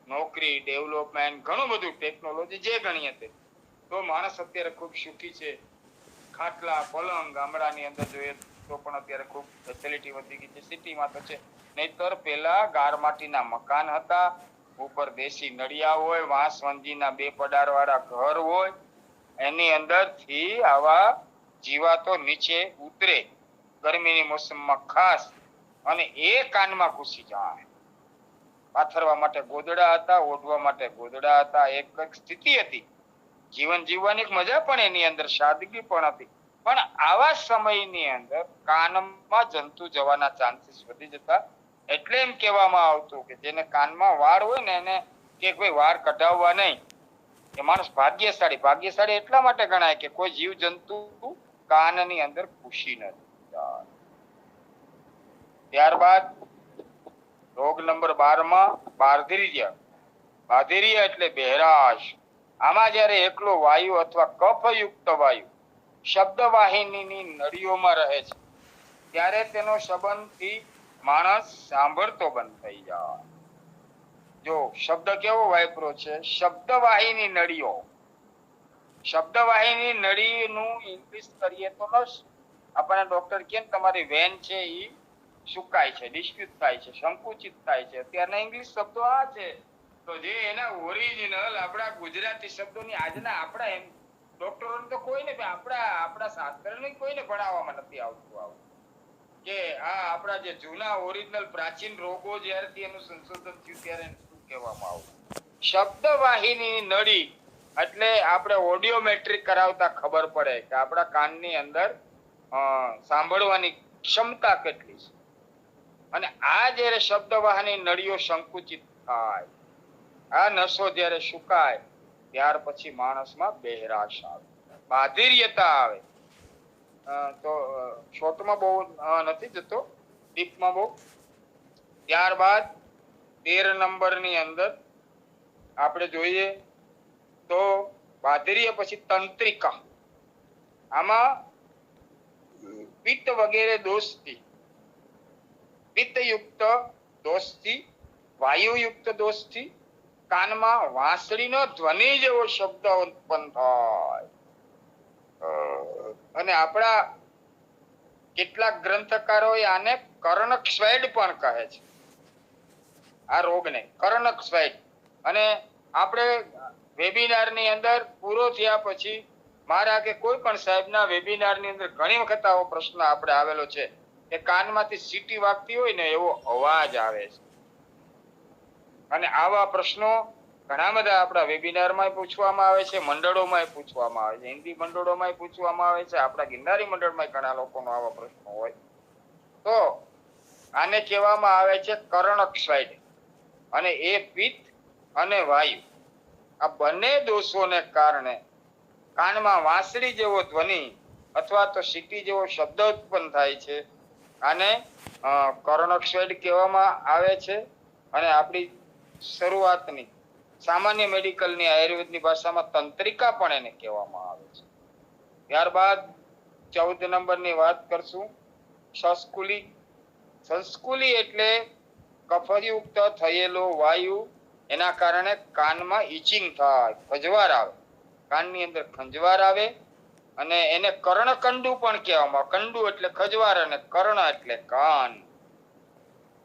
નોકરી, ડેવલપમેન્ટ, ઘણું બધું ટેકનોલોજી જે ગણીએ તે, તો માણસ અત્યારે ખૂબ સુખી છે. ખાટલા, પલંગ ગામડાની અંદર જોઈએ તો પણ અત્યારે ખૂબ ફેસિલિટી વધી ગઈ છે. સિટીમાં તો છે, નહીતર પેલા ગાર માટીના મકાન હતા, ઉપર દેશી નળિયા હોય, વાંસ વંજીના 2 પડારવાળા ઘર હોય, એની અંદરથી આવા જીવાતો નીચે ઉતરે ગરમીની મોસમમાં ખાસ, અને એ કાનમાં ઘૂસી જાય. પાથરવા માટે ગોદડા હતા, ઓઢવા માટે ગોદડા હતા, એક સ્થિતિ હતી. જીવન જીવવાની મજા પણ એની અંદર, સાદગી પણ હતી. પણ આવા સમયની અંદર કાનમાં જંતુ જવાના ચાન્સીસ વધી જતા. એટલે એમ કહેવામાં આવતું કે જેને કાનમાં વાળ હોય ને એને કે કોઈ વાળ કઢાવવા નહીં, એ માણસ ભાગ્યશાળી. ભાગ્યશાળી એટલા માટે ગણાય કે કોઈ જીવ જંતુ કાનની અંદર ઘૂસી નથી. ત્યારબાદ રોગ નંબર 12 બાર્ધીરિયા. બાર્ધીરિયા એટલે બહેરાશ. આમાં જ્યારે એકલો વાયુ અથવા કફયુક્ત વાયુ શબ્દવાહિનીની નળીઓમાં રહે છે ત્યારે તેનો સંબંધથી માણસ સાંભળતો બંધ થઈ જાય. જો શબ્દ કેવો વાપરો છે, શબ્દવાહિની નળીઓ. શબ્દવાહિની નળીનું ઇંગ્લિશ કરીએ તો નસ. આપણને ડોક્ટર કહે તમારી વેન છે એ સુકાય છે, ડિસ્પ્યુટ થાય છે, સંકુચિત થાય છે. અત્યારના ઇંગ્લિશ શબ્દો આ છે, તો જે એના ઓરિજિનલ આપણા ગુજરાતી શબ્દોની આજના આપણા એમ ડોક્ટરોને તો કોઈને આપણા શાસ્ત્રને કોઈને ભણાવવામાં નથી આવતું આવું, કે આ આપણા જે જૂના ઓરિજિનલ પ્રાચીન રોગો જ્યારથી એનું સંશોધન થયું ત્યારે શું કહેવામાં આવ્યું. શબ્દવાહિની નળી એટલે આપણે ઓડિયોમેટ્રિક કરાવતા ખબર પડે કે આપણા કાનની અંદર સાંભળવાની ક્ષમતા કેટલી છે. અને આ જ્યારે શબ્દવાહની નળીઓ સંકુચિત થાય, આ નસો જ્યારે સુકાય, ત્યાર પછી માણસમાં બહેરાશ આવે, બાધિર્યતા આવે. તો શોર્ટમાં બહુ નથી જતો, ડીપમાં બહુ. ત્યારબાદ 13 નંબરની અંદર આપણે જોઈએ તો બાધિર્ય પછી તંત્રિકા. આમાં પિત્ત વગેરે દોષથી, પિત્તયુક્ત દોષથી, વાયુયુક્ત દોષથી કાનમાં વાંસળીનો ધ્વનિ જેવો શબ્દ ઉત્પન્ન થાય. અને આપણા કેટલાક ગ્રંથકારોએ આને કર્ણકસ્વેડ પણ કહે છે, આ રોગને કર્ણકસ્વેડ. અને આપણે વેબિનારની અંદર પૂરો થયા પછી મારા કે કોઈ પણ સાહેબના વેબિનારની અંદર ઘણી વખત આવો પ્રશ્ન આપણે આવેલો છે કે કાનમાંથી સીટી વાગતી હોય ને એવો અવાજ આવે છે. અને આવા પ્રશ્નો ઘણા બધા આપણા વેબિનારમાં પૂછવામાં આવે છે, મંડળોમાં પૂછવામાં આવે છે, હિન્દી મંડળોમાં પૂછવામાં આવે છે, આપણા ગિરનારી મંડળમાં ઘણા લોકોનો આવા પ્રશ્નો હોય. તો આને કહેવામાં આવે છે કર્ણકસ્વેડ. અને એ પિત્ત અને વાયુ આ બંને દોષોને કારણે કાનમાં વાંસળી જેવો ધ્વનિ અથવા તો સીટી જેવો શબ્દ ઉત્પન્ન થાય છે. આને કર્ણકસ્વેડ કહેવામાં આવે છે. અને આપણી શરૂઆતની સામાન્ય મેડિકલની આયુર્વેદની ભાષામાં તંત્રિકા પણ એને કહેવામાં આવે છે. ત્યારબાદ 14 નંબરની વાત કરશું, સંસ્કુલી. સંસ્કુલી એટલે કફયુક્ત થયેલો વાયુ, એના કારણે કાનમાં ઈચિંગ થાય, ખંજવાળ આવે, કાનની અંદર ખંજવાળ આવે. અને એને કર્ણકંડુ પણ કહેવામાં આવે. કંડુ એટલે ખંજવાળ અને કર્ણ એટલે કાન.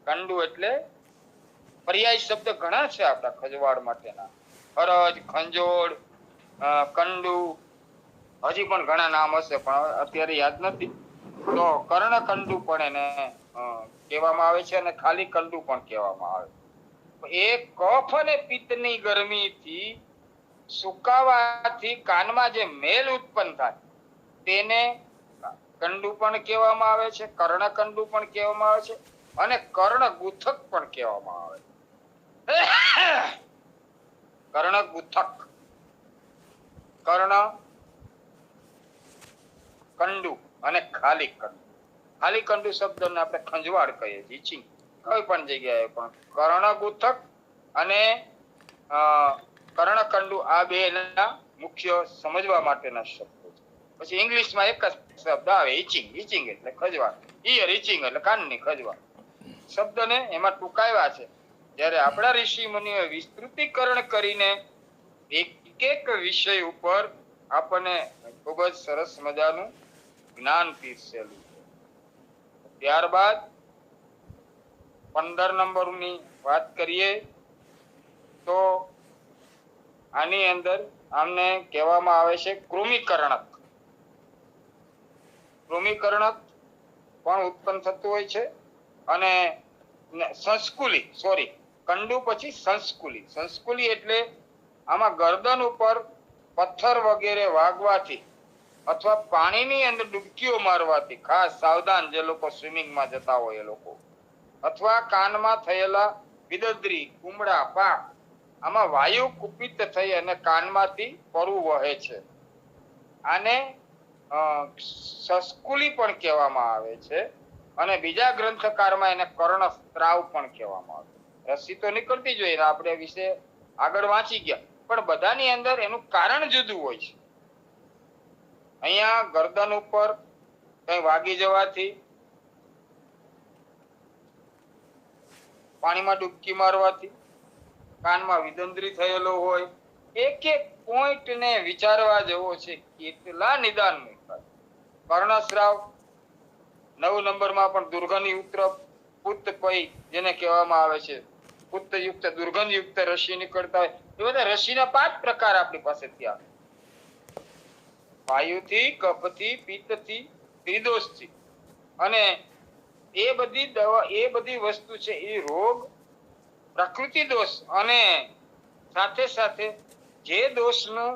કંડુ એટલે પર્યાય શબ્દ ઘણા છે આપણા ખંજવાળ માટેના, હરજ, ખંજોળ, કંડુ, હજી પણ ઘણા નામ હશે પણ અત્યારે યાદ નથી. તો કર્ણકંડુ પણ એને કહેવામાં આવે છે અને ખાલી કંડુ પણ કહેવામાં આવે. એ કફ અને પિત્તની ગરમીથી સુકાવાથી કાનમાં જે મેલ ઉત્પન્ન થાય તેને કંડુ પણ કહેવામાં આવે છે, કર્ણકંડુ પણ કહેવામાં આવે છે અને કર્ણગુથક પણ કહેવામાં આવે. કર્ણગુથક, કર્ણ કંડુ અને ખાલી કંડુ. ખાલી કંડુ શબ્દને આપણે ખંજવાળ કહીએ છીએ, કોઈ પણ જગ્યાએ. પણ કર્ણગુથક અને કર્ણકંડુ આ બે એના મુખ્ય સમજવા માટેના શબ્દો છે. પછી ઇંગ્લિશમાં એક જ શબ્દ આવે, ઇચિંગ. ઇચિંગ એટલે ખજવાળ, ઇયર ઇચિંગ એટલે કાનની ખજવાળ. શબ્દને એમાં ટૂંકાવ્યા છે. જ્યારે આપણા ઋષિ મુનિઓએ વિસ્તૃતીકરણ કરીને એક એક વિષય ઉપર આપણને ખૂબ જ સરસ મજાનું જ્ઞાન પીરસેલું છે. ત્યારબાદ 15 નંબરની વાત કરીએ તો આની અંદર આમને કહેવામાં આવે છે કૃમિકર્ણક. કૃમિકર્ણક પણ ઉત્પન્ન થતું હોય છે. અને સંસ્કુલી, સોરી, કંડુ પછી સંસ્કુલી. સંસ્કુલી એટલે આમાં ગરદન ઉપર પથ્થર વગેરે વાગવાથી અથવા પાણીની અંદર ડૂબકીઓ મારવાથી, ખાસ સાવધાન જે લોકો સ્વિમિંગમાં જતા હોય એ લોકો, અથવા કાનમાં થયેલા વિદદ્રી, કુમળા, પાક, આમાં વાયુ કુપિત થઈ અને કાનમાંથી પરુ વહે છે. આને સંસ્કુલી પણ કહેવામાં આવે છે. અને બીજા ગ્રંથકારમાં એને કર્ણસ્ત્રાવ પણ કહેવામાં આવે. રસી તો નીકળતી જોઈએ, આપણે વિશે આગળ વાંચી ગયા, પણ બધાની અંદર એનું કારણ જુદું હોય છે. અહીંયા ગરદન ઉપર કઈ વાગી જવાથી, પાણીમાં ડૂબકી મારવાથી, કાનમાં વિદંદ્રી થયેલો હોય, એક એક પોઈન્ટ ને વિચારવા જેવો છે. કેટલા નિદાન કર્ણસ્રાવ. 9 નંબરમાં પણ દુર્ગંધયુક્ત પુત્ત પૈ જેને કહેવામાં આવે છે, પુત્તયુક્ત દુર્ગંધયુક્ત રસી નીકળતા હોય. એ બધા રસીના 5 પ્રકાર આપણી પાસે ત્યાં, વાયુથી, કફથી, પિત્તથી, ત્રિદોષથી. અને એ બધી દવા, એ બધી વસ્તુ છે એ રોગ પ્રકૃતિ દોષ અને સાથે સાથે જે દોષનું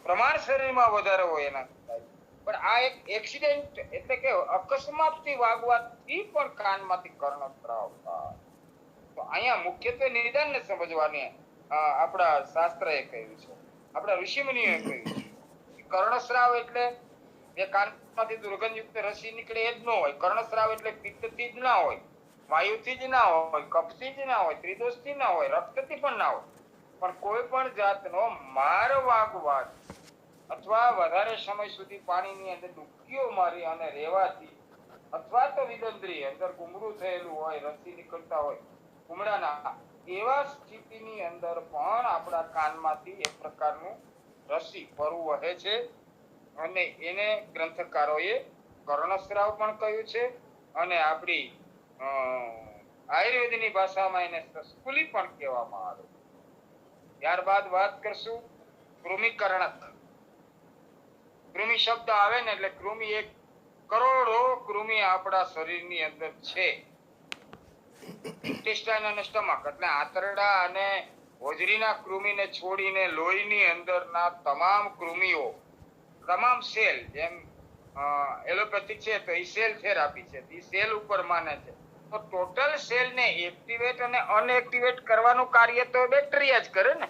પ્રમાણ શરીરમાં વધારે હોય એના થાય. પણ આ એક એક્સિડન્ટ એટલે કે અકસ્માતથી વાગવાથી પણ કાનમાંથી કર્ણસ્રાવ થાય. તો અહીંયા મુખ્યત્વે નિદાનને સમજવાની આપણા શાસ્ત્રએ કહ્યું છે, આપણા ઋષિમુનિઓએ કહ્યું છે. કર્ણસ્રાવ એટલે જે કાનમાંથી દુર્ગંધયુક્ત રસી નીકળે એ જ ન હોય. કર્ણસ્રાવ એટલે પિત્તથી જ ના હોય, વાયુથી જ ના હોય, કફથી જ ના હોય, ત્રિદોષથી ના હોય, રક્તથી પણ ના હોય, પણ કોઈ પણ જાતનો માર વાગવાથી અથવા વધારે સમય સુધી પાણીની અંદર ડૂબકીઓ મારી અને રહેવાથી અથવા તો વિદંત્રી અંદર ગુમરું થયેલું હોય, રસી નીકળતા હોય કુમળાના, એવા સ્થિતિની અંદર પણ આપણા કાનમાંથી એક પ્રકારનું રસી પરુ વહે છે અને એને ગ્રંથકારોએ કર્ણસ્રાવ પણ કહ્યું છે અને આપણી આયુર્વેદની ભાષામાં એને સસ્કુલી પણ કહેવામાં આવે. ત્યારબાદ વાત કરશું કૃમિકર્ણક. કૃમિ શબ્દ આવે ને એટલે કૃમિ એક કરોડો કૃમિ આપણા શરીરની અંદર છે. ઇન્ટેસ્ટાઇન અને સ્ટમક એટલે આંતરડા અને હોજરીના કૃમિને છોડીને લોહીની અંદરના તમામ કૃમિઓ, તમામ સેલ, જેમ એલોપેથિક છે તો એ સેલ થેરાપી છે, એ સેલ ઉપર માને છે. તો ટોટલ સેલને એક્ટિવેટ અને અનએક્ટિવેટ કરવાનું કાર્ય તો બેક્ટેરિયા જ કરે ને.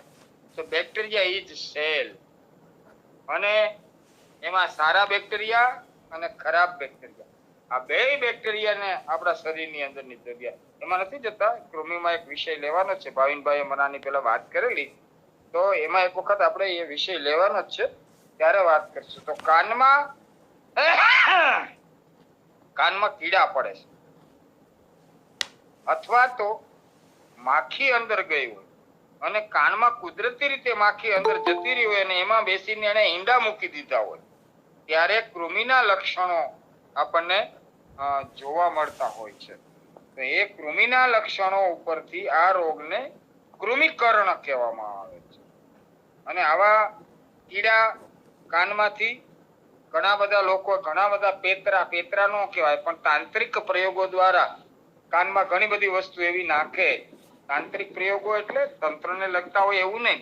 તો બેક્ટેરિયા ઇઝ સેલ, અને એમાં સારા બેક્ટેરિયા અને ખરાબ બેક્ટેરિયા, આ બે બેક્ટેરિયાને આપણા શરીરની અંદરની જગ્યા એમાં નથી જતા. કૃમિમાં એક વિષય લેવાનો છે, ભાવિનભાઈએ મને આની પહેલા વાત કરેલી, તો એમાં એક વખત આપણે એ વિષય લેવાનો જ છે, ત્યારે વાત કરશું. તો કાનમાં કીડા પડે છે અથવા તો માખી અંદર ગઈ હોય અને કાનમાં કુદરતી રીતે માખી અંદર જતી રહી હોય અને એમાં બેસીને એને ઈંડા મૂકી દીધા હોય, ત્યારે કૃમિના લક્ષણો આપણને જોવા મળતા હોય છે. તો એ કૃમિના લક્ષણો ઉપરથી આ રોગને કૃમિકર્ણ કહેવામાં આવે છે. અને આવા કીડા કાનમાંથી ઘણા બધા લોકો, ઘણા બધા પેતરા નો કહેવાય પણ તાંત્રિક પ્રયોગો દ્વારા કાનમાં ઘણી બધી વસ્તુ એવી નાખે. તાંત્રિક પ્રયોગો એટલે તંત્રને લગતા હોય એવું નહીં.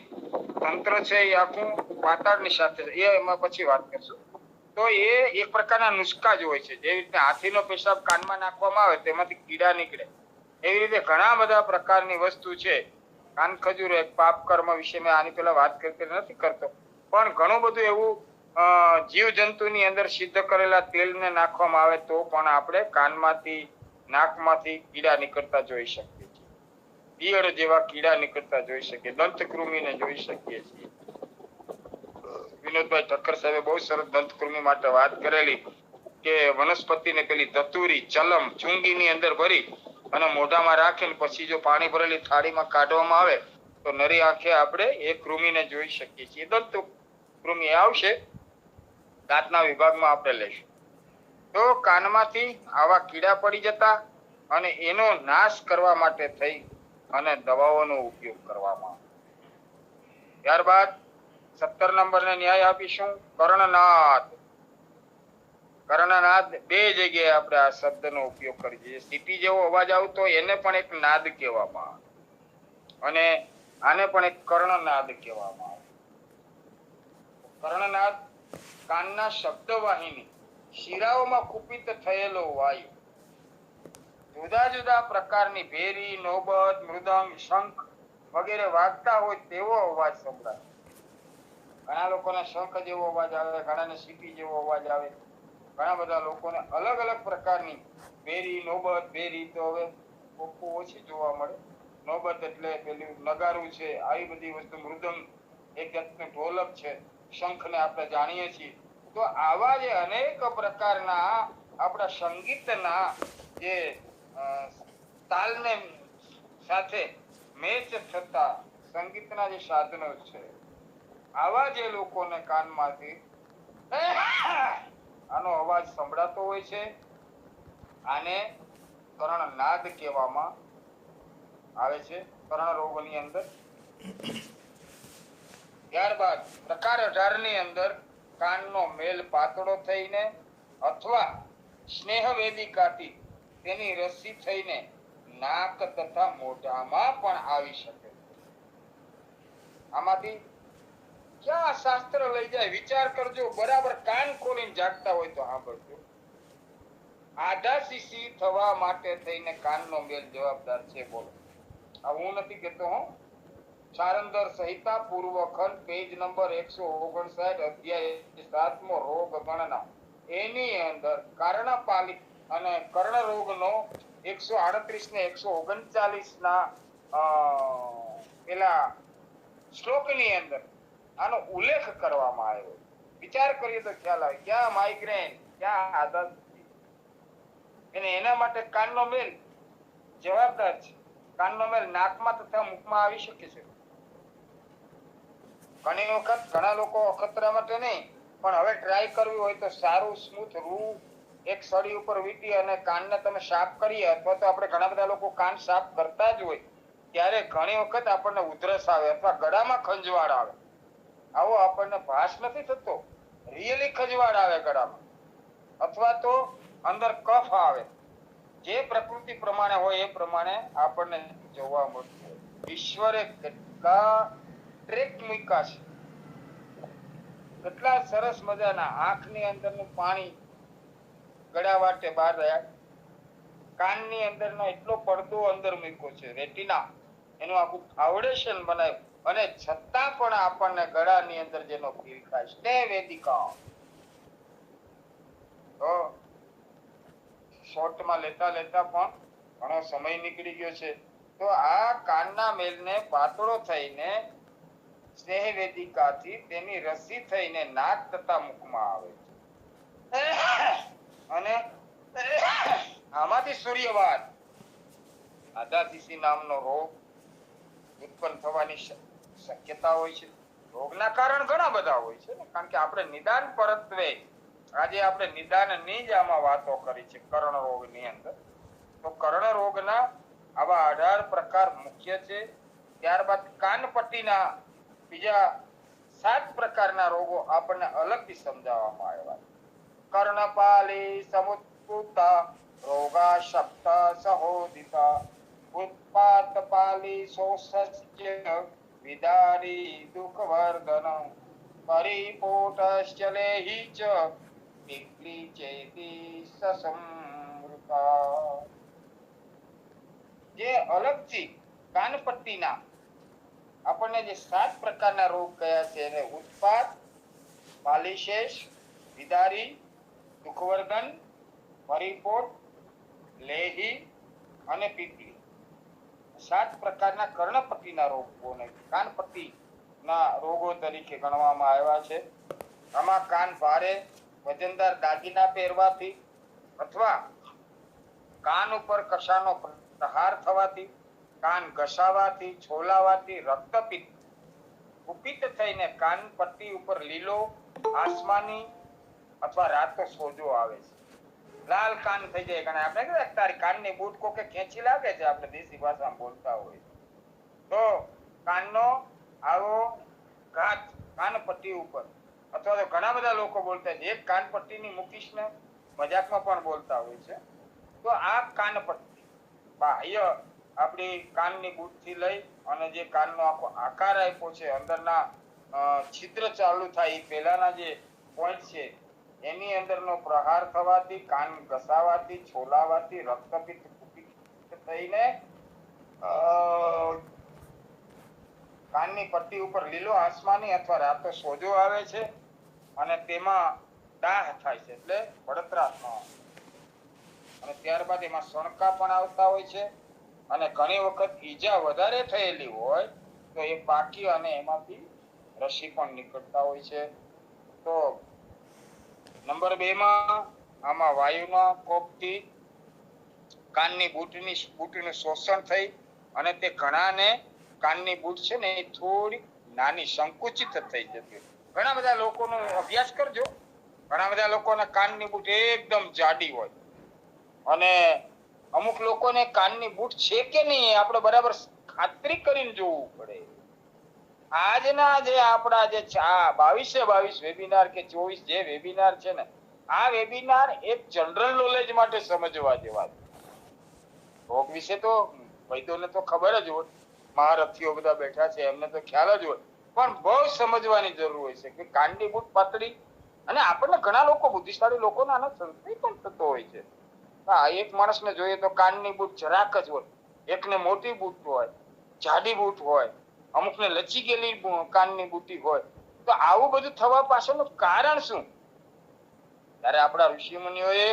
તંત્ર છે એ આખું પાતાળની સાથે, એ એમાં પછી વાત કરશું. તો એ એક પ્રકારના નુસ્ખા જ હોય છે. જેવી રીતે હાથીનો પેશાબ કાનમાં નાખવામાં આવે તેમાંથી કીડા નીકળે, એવી રીતે ઘણા બધા પ્રકારની વસ્તુ છે. કાન ખજૂર એક પાપ કર્મ વિશે મેં આની પહેલા વાત નથી કરતો, પણ ઘણું બધું એવું જીવ જંતુની અંદર સિદ્ધ કરેલા તેલને નાખવામાં આવે તો પણ આપણે કાનમાંથી, નાકમાંથી કીડા નીકળતા જોઈ શકીએ છીએ. ઈયળ જેવા કીડા નીકળતા જોઈ શકીએ, દંતકૃમિને જોઈ શકીએ છીએ. વિનોદભાઈ ઠક્કર સાહેબે બહુ સરસ દંતકૃમિ માટે વાત કરેલી કે વનસ્પતિને પેલી ધતુરી, ચલમ, ચૂંગીની અંદર ભરી અને મોઢામાં રાખીને પછી જો પાણી ભરેલી થાળીમાં કાઢવામાં આવે તો નરી આંખે આપણે એ કૃમિને જોઈ શકીએ છીએ. દંતકૃમિ આવશે, દાંતના વિભાગમાં આપણે લઈશું. તો કાનમાંથી આવા કીડા પડી જતા અને એનો નાશ કરવા માટે થઈ અને દવાઓનો ઉપયોગ કરવામાં આવે. ત્યારબાદ 17 નંબરને ન્યાય આપીશું કર્ણનાદ. કર્ણનાદ બે જગ્યાએ આપણે આ શબ્દનો ઉપયોગ કરીએ છીએ. સીટી જેવો અવાજ આવતો એને પણ એક નાદ કહેવામાં આવે અને આને પણ એક કર્ણનાદ કહેવામાં આવે. કર્ણનાદ કાનના શબ્દવાહિની શિરાઓમાં કુપિત થયેલો વાયુ જુદા જુદા પ્રકારની ભેરી, નોબત, મૃદંગ, શંખ વગેરે વાગતા હોય તેવો અવાજ સંભળાય. ઘણા લોકોને શંખ જેવો અવાજ આવે, ઘણાને સીટી જેવો અવાજ આવે, ઘણા બધા લોકોને અલગ અલગ પ્રકારની ભેરી, નોબત, ભેરી તો હવે ઓછી જોવા મળે. નોબત એટલે પેલું નગારું છે, આવી બધી વસ્તુ. મૃદંગ એક જાતનું ઢોલક છે, શંખને આપણે જાણીએ છીએ. તો આવા જે અનેક પ્રકારના આપણા સંગીતના જે તાલને સાથે મેચ થતા સંગીતના જે સાધનો છે, આવા જે લોકોને કાનમાંથી આનો અવાજ સંભળાતો હોય છે, આને કર્ણનાદ કહેવામાં આવે છે કર્ણ રોગોની અંદર. ત્યારબાદ પ્રકાર 18 ની અંદર કાનનો મેલ પાતળો થઈને અથવા સ્નેહ વેદિકાથી તેની રસી થઈને નાક તથા મોઢામાં પણ આવી શકે. આમાંથી ક્યાં શાસ્ત્ર લઈ જાય વિચાર કરજો. બરાબર કાન ખોલીને જાગતા હોય તો સાંભળજો. આધા શીશી થવા માટે થઈને કાનનો મેલ જવાબદાર છે. બોલો, આ હું નથી કહેતો હું. સારંદર સંહિતા પૂર્વ ખંડ પેજ નંબર 159 અધ્યાય 7મો રોગ ગણના એની અંદર કર્ણપાલિક અને કર્ણ રોગનો 138 ને 139 ના પેલા શ્લોકની અંદર આનો ઉલ્લેખ કરવામાં આવ્યો. વિચાર કરીએ તો ખ્યાલ આવે ક્યાં માઇગ્રેન, ક્યાં આદત. અને એના માટે કાનનો મેલ જવાબદાર છે. કાનનો મેલ નાકમાં તથા મુખમાં આવી શકે છે. ઘણી વખત ઘણા લોકો અખતરા માટે નહીં, પણ હવે ટ્રાય કરવી હોય તો સારું સ્મૂથ રૂ એક સળી ઉપર વીટી અને કાનને તમે સાફ કરીએ, અથવા તો આપણે ઘણા બધા લોકો કાન સાફ કરતા જ હોય ત્યારે ઘણી વખત આપણને ઉધરસ આવે અથવા ગળામાં ખંજવાળ આવે. આવો આપણને ભાસ નથી થતો, રિયલી ખંજવાળ આવે ગળામાં, અથવા તો અંદર કફ આવે. જે પ્રકૃતિ પ્રમાણે હોય એ પ્રમાણે આપણને જોવા મળતું હોય. ઈશ્વરે કેટલા ટ્રેક મૂક્યા છે, કેટલા સરસ મજાના. આંખની અંદરનું પાણી ગળા વાટે બહાર રહ્યા, કાનની અંદરનો એટલો પડદો અંદર મૂક્યો છે, રેટિના, એનું આખું ફાઉન્ડેશન બનાવ્યું, અને છતાં પણ આપણને ગળાની અંદર જેનો ફીલ થાય સ્નેહ વેદિકા. તો શોર્ટમાં લેતા લેતા પણ ઘણો સમય નીકળી ગયો છે. તો આ કાનના મેલને પાતળો થઈને સ્નેહ વેદિકાથી તેની રસી થઈને નાક તથા મુખમાં આવે છે. અને આમાંથી સૂર્યવાદ આધાશીશી નામનો રોગ ઉત્પન્ન થવાની શક્યતા હોય છે. રોગના કારણ ઘણા બધા હોય છે, કારણ કે આપણે નિદાન પરત્વે આજે આપણે નિદાનની જ આમાં વાતો કરી છે. કર્ણ રોગની અંદર તો કર્ણ રોગના આવા 18 પ્રકાર મુખ્ય છે. ત્યારબાદ કાનપટ્ટીના બીજા 7 પ્રકારના રોગો આપણને અલગથી સમજાવવામાં આવ્યા. કર્ણપાલી સમુત્કૃતા રોગા શબ્દ સહોદિતા ઉત્પાતપાલી શોષસ્ય વિદારી દુઃખવર્ધન પરિપોટશ્ચ લેહી ચ પીપલી ચેતી સસમૃતા. જે અલગથી કાનપટ્ટીના આપણને જે 7 પ્રકારના રોગ કયા છે એને ઉત્પાત, પાલિશેષ, વિદારી, દુઃખવર્ધન, પરિપોટ, લેહી અને પીપલી, 7 પ્રકારના કર્ણપટ્ટીના રોગોને કાનપટ્ટીના રોગો તરીકે ગણવામાં આવ્યા છે. આમાં કાન ભારે વજનદાર દાગીના પહેરવાથી અથવા કાન ઉપર કશાનો પ્રહાર થવાથી, કાન ઘસાવાથી, છોલાવાથી, રક્તપિત્ત કુપિત થઈને કાનપટ્ટી ઉપર લીલો, આસમાની અથવા રાતો સોજો આવે છે. લાલ કાન થઈ જાય. કારણ આપણે કે તારી કાનની બૂટ કોકે ખેંચી લાગે છે, આપણે દેશી ભાષામાં બોલતા હોય તો કાનનો આવો ઘાત કાનપટ્ટી ઉપર, અથવા તો ઘણા બધા લોકો બોલતા છે એક કાનપટ્ટીની મૂકીશ ને મજાકમાં પણ બોલતા હોય છે. તો આ કાનપટ્ટી બાહ્ય આપણી કાનની બૂટથી લઈ અને જે કાનનો આખો આકાર આપ્યો છે, અંદરના છિદ્ર ચાલુ થાય એ પહેલાના જે પોઈન્ટ છે એની અંદરનો પ્રહાર થવાથી, કાન ઘસાવાથી, છોલાવાથી, રક્તપિત્ત કુપિત થઈને કાનની પટ્ટી ઉપર લીલો, આસમાની અથવા રાતો સોજો આવે છે અને તેમાં દાહ થાય છે, એટલે બળતરા થવા. અને ત્યારબાદ એમાં સણકા પણ આવતા હોય છે, અને ઘણી વખત ઈજા વધારે થયેલી હોય તો એ પાકી અને એમાંથી રસી પણ નીકળતા હોય છે. તો નંબર 2 માં આમાં વાયુના કોપથી કાનની બૂટનું શોષણ થઈ અને તે ઘણાને કાનની બૂટ છે ને એ થોડી નાની સંકુચિત થઈ જતી. ઘણા બધા લોકોનો અભ્યાસ કરજો, ઘણા બધા લોકોના કાનની બૂટ એકદમ જાડી હોય અને અમુક લોકોને કાનની બૂટ છે કે નહીં આપણે બરાબર ખાતરી કરીને જોવું પડે. આજના જે આપણા જે 22 વેબિનાર કે 24 જે વેબિનાર છે ને, આ વેબિનાર એક જનરલ નોલેજ માટે સમજવા જેવા. રોગ વિશે તો વૈદ્યોને તો ખબર જ હોય, મહારથીઓ બધા બેઠા છે એમને તો ખ્યાલ જ હોય, પણ બહુ સમજવાની જરૂર હોય છે કે કાનની બૂટ પાતળી, અને આપણને ઘણા લોકો બુદ્ધિશાળી લોકોને આનો સંશય પણ થતો હોય છે. હા, એક માણસને જોઈએ તો કાનની બૂટ જરાક જ હોય, એકને મોટી બૂટ હોય, જાડી બૂટ હોય, અમુકને લચી ગયેલી કાનની બૂટી હોય. તો આવું બધું થવા પાછળનું કારણ શું? ત્યારે આપણા ઋષિ મુનિઓએ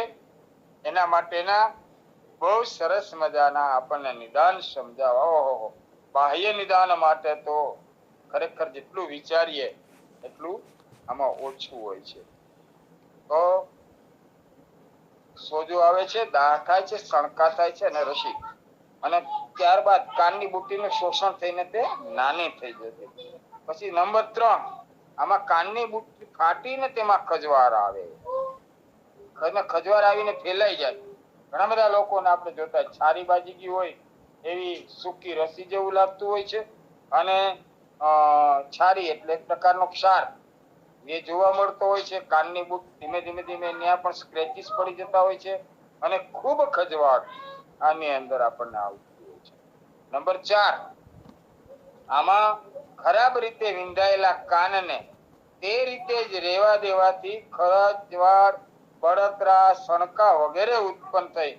એના માટેના બહુ સરસ મજાના આપણને નિદાન સમજાવવા. ઓહો, બાહ્ય નિદાન માટે તો ખરેખર જેટલું વિચારીએ એટલું આમાં ઓછું હોય છે. તો સોજો આવે છે, દાહ થાય છે, સણકા થાય છે અને રસી, અને ત્યારબાદ કાનની બુટ્ટીનું શોષણ થઈને તે નાની થઈ જતી. પછી નંબર 3, આમાં કાનની બુટ્ટી ફાટીને તેમાં ખજવાર આવે, ખજવાર આવીને ફેલાઈ જાય. ઘણા બધા લોકોને આપણે જોતા છારી બાજી ગઈ હોય એવી સૂકી રસી જેવું લાગતું હોય છે, અને છારી એટલે એક પ્રકારનો ક્ષાર એ જોવા મળતો હોય છે. કાનની બુટ ધીમે ધીમે ધીમે ત્યાં પણ સ્ક્રેચીસ પડી જતા હોય છે, અને ખૂબ ખજવાળ આની અંદર આપણને આવતી હોય છે. નંબર 4, આમાં ખરાબ રીતે વિંધાયેલા કાનને તે રીતે જ રહેવા દેવાથી ખજવાળ, બળતરા, સણકા વગેરે ઉત્પન્ન થઈ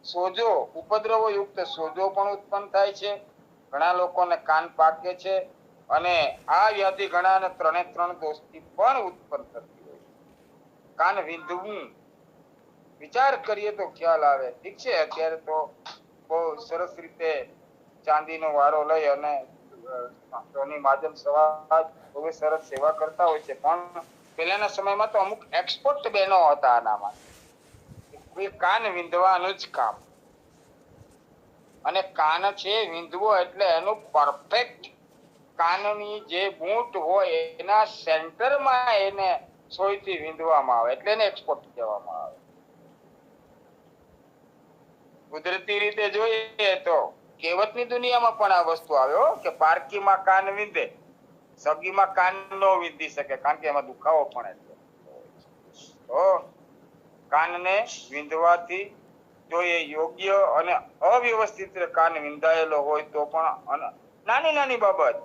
સોજો, ઉપદ્રવો યુક્ત સોજો પણ ઉત્પન્ન થાય છે. ઘણા લોકોને કાન પાકે છે, અને આ વ્યાધિ ઘણાને 3 દોષથી પણ ઉત્પન્ન થતી હોય છે. કાન વિંધવું, વિચાર કરીએ તો ખ્યાલ આવે. ઠીક છે, અત્યારે તો બહુ સરસ રીતે ચાંદીનો વારો લઈ અને સોની માધ્યમ સમાજ બહુ સરસ સેવા કરતા હોય છે, પણ પહેલાના સમયમાં તો અમુક એક્સપર્ટ બહેનો હતા આનામાં. એ કાન વિંધવાનું જ કામ, અને કાન છે વિંધવો એટલે એનું પરફેક્ટ કાનની જે બૂટ હોય એના સેન્ટરમાં એને સોયથી વિંધવામાં આવે, એટલે એને એક્સપોર્ટ કહેવામાં આવે. કુદરતી રીતે જોઈએ તો કહેવતની દુનિયામાં પણ આ વસ્તુ આવે કે પારકીમાં કાન વિંધે, સગીમાં કાન ન વિંધી શકે, કારણ કે એમાં દુખાવો પણ એટલો હોય છે. તો કાનને વિંધવાથી જો એ યોગ્ય અને અવ્યવસ્થિત કાન વિંધાયેલો હોય તો પણ નાની નાની બાબત,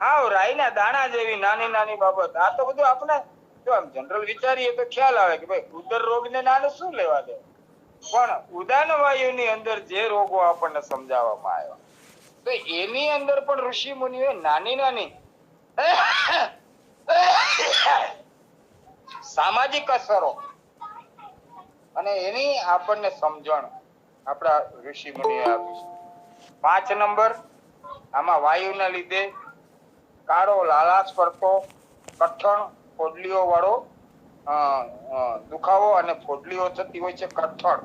આવ રાઈના દાણા જેવી નાની નાની બાબત, આ તો બધું આપણે જો આમ જનરલ વિચારીએ તો ખ્યાલ આવે કે ભાઈ ઉદર રોગને નાનું શું લેવા દે, પણ ઉદાન વાયુની અંદર જે રોગો આપણને સમજાવવામાં આવ્યા તો એની અંદર પણ ઋષિ મુનિઓએ નાની નાની સામાજિક અસરો અને એની આપણને સમજણ આપણા ઋષિ મુનિએ આપી છે. 5 નંબર, આમાં વાયુના લીધે કાળો લાલાશ પડતો કઠણ ફોડલીઓ વાળો દુખાવો અને ફોડલીઓ થતી હોય છે કઠણ,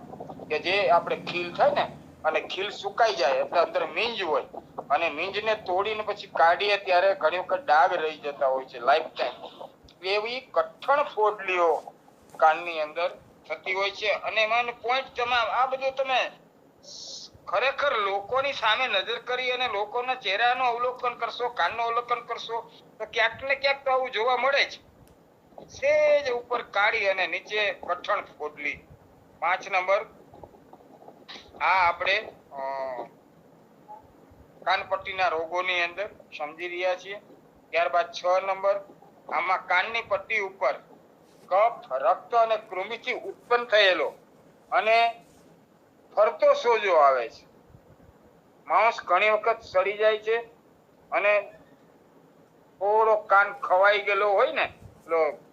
કે જે આપણે ખીલ થાય ને અને ખીલ સુકાઈ જાય એટલે અંદર મીંજ હોય, અને મીંજને તોડીને પછી કાઢીએ ત્યારે ઘણી વખત ડાઘ રહી જતા હોય છે લાઈફ ટાઈમ. એવી કઠણ ફોડલીઓ કાનની અંદર થતી હોય છે. અને એમાં પોઈન્ટ તમામ આ બધું તમે ખરેખર લોકોની સામે નજર કરી અને લોકોના ચહેરાનું અવલોકન કરશો, કાનનું અવલોકન કરશો તો ક્યાંક ને ક્યાંક તો આવું જોવા મળે જ. સેજ ઉપર કાળી અને નીચે કઠણ ફોડલી. 5 નંબર, આ આપણે કાનપટ્ટીના રોગોની અંદર સમજી રહ્યા છીએ. ત્યારબાદ 6 નંબર, આમાં કાનની પટ્ટી ઉપર કફ, રક્ત અને કૃમિથી ઉત્પન્ન થયેલો અને ફરતો સોજો આવે છે. માણસ ઘણી વખત સડી જાય છે અને થોડો કાન ખવાઈ ગયેલો હોય ને,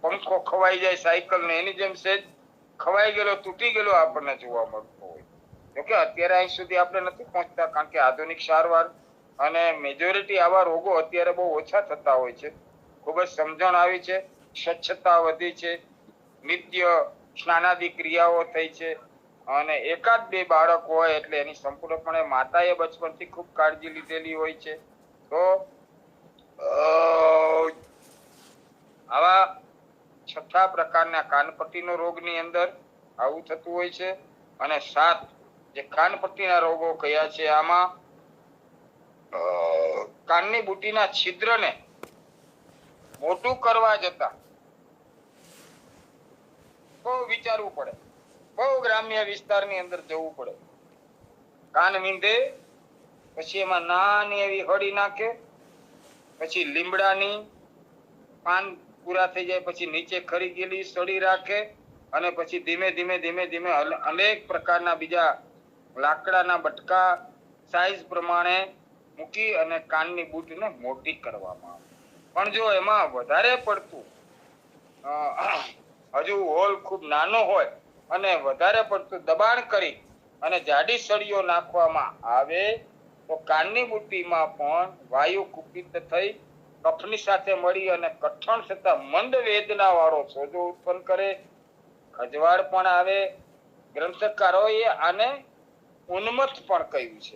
પંખો ખવાઈ જાય સાયકલ ને એની જેમ સેજ ખવાઈ ગયેલો, તૂટી ગયેલો આપણને જોવા મળતો હોય. જોકે અત્યારે અહીં સુધી આપણે નથી પહોંચતા, કારણ કે આધુનિક સારવાર અને મેજોરિટી આવા રોગો અત્યારે બહુ ઓછા થતા હોય છે. ખૂબ જ સમજણ આવી છે, સ્વચ્છતા વધી છે, નિત્ય સ્નાનાદિ ક્રિયાઓ થઈ છે, અને 1-2 બાળક હોય એટલે એની સંપૂર્ણપણે માતાએ બચપનથી ખૂબ કાળજી લીધેલી હોય છે. તો આવા 6 પ્રકારના કાનપટ્ટીનો રોગની અંદર આવું થતું હોય છે. અને 7 જે કાનપટ્ટીના રોગો કયા છે, આમાં કાનની બુટીના છિદ્રને મોટું કરવા જતા બહુ વિચારવું પડે, બહુ ગ્રામ્ય વિસ્તારની અંદર જવું પડે. કાન વિંધે પછી એમાં નાની એવી હળી નાખે, પછી લીમડાની પાન પૂરા થઈ જાય પછી નીચે ખરી ગયેલી સળી રાખે અને પછી ધીમે ધીમે અનેક પ્રકારના બીજા લાકડાના બટકા સાઈઝ પ્રમાણે મૂકી અને કાનની બૂટને મોટી કરવામાં આવે. પણ જો એમાં વધારે પડતું હજુ હોલ ખૂબ નાનો હોય અને વધારે પડતું દબાણ કરી અને જાડી સળીઓ નાખવામાં આવે તો કાનની બુટ્ટીમાં પણ વાયુ કુપિત થઈ કફની સાથે મળી અને કઠણ છતાં મંદ વેદના વાળો સોજો ઉત્પન્ન કરે, ખજવાળ પણ આવે. ગ્રંથકારોએ આને ઉન્મથ પણ કહ્યું છે.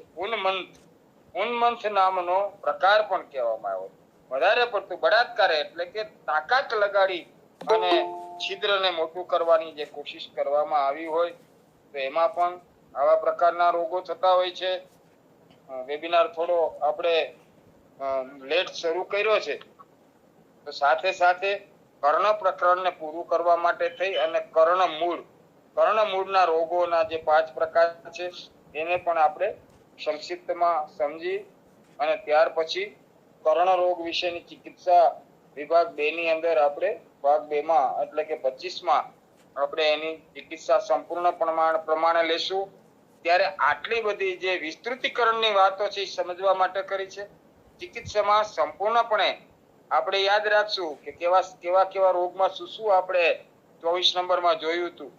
ઉન્મંથ નામનો પ્રકાર પણ કહેવામાં આવ્યો. વધારે પડતું બળાત્કાર એટલે કે તાકાત લગાડી અને છિદ્રને મોટું કરવાની જે કોશિશ કરવામાં આવી હોય તો એમાં પણ આવા પ્રકારના રોગો થતા હોય છે. વેબિનાર થોડો આપણે લેટ શરૂ કર્યો છે તો સાથે સાથે કર્ણ પ્રકરણને પૂરું કરવા માટે થઈ અને કર્ણમૂળના રોગોના જે 5 પ્રકાર છે એને પણ આપણે સંક્ષિપ્તમાં સમજી અને ત્યાર પછી કર્ણ રોગ વિશેની ચિકિત્સા વિભાગ 2 ની અંદર આપણે ભાગ 2 માં એટલે કે 25 માં આપણે એની ચિકિત્સા સંપૂર્ણ પ્રમાણે લેશું. ત્યારે આટલી બધી જે વિસ્તૃતીકરણની વાતો છે સમજવા માટે કરી છે. ચિકિત્સામાં સંપૂર્ણપણે આપણે યાદ રાખશું કે કેવા રોગમાં શું આપણે 24 નંબરમાં જોયું હતું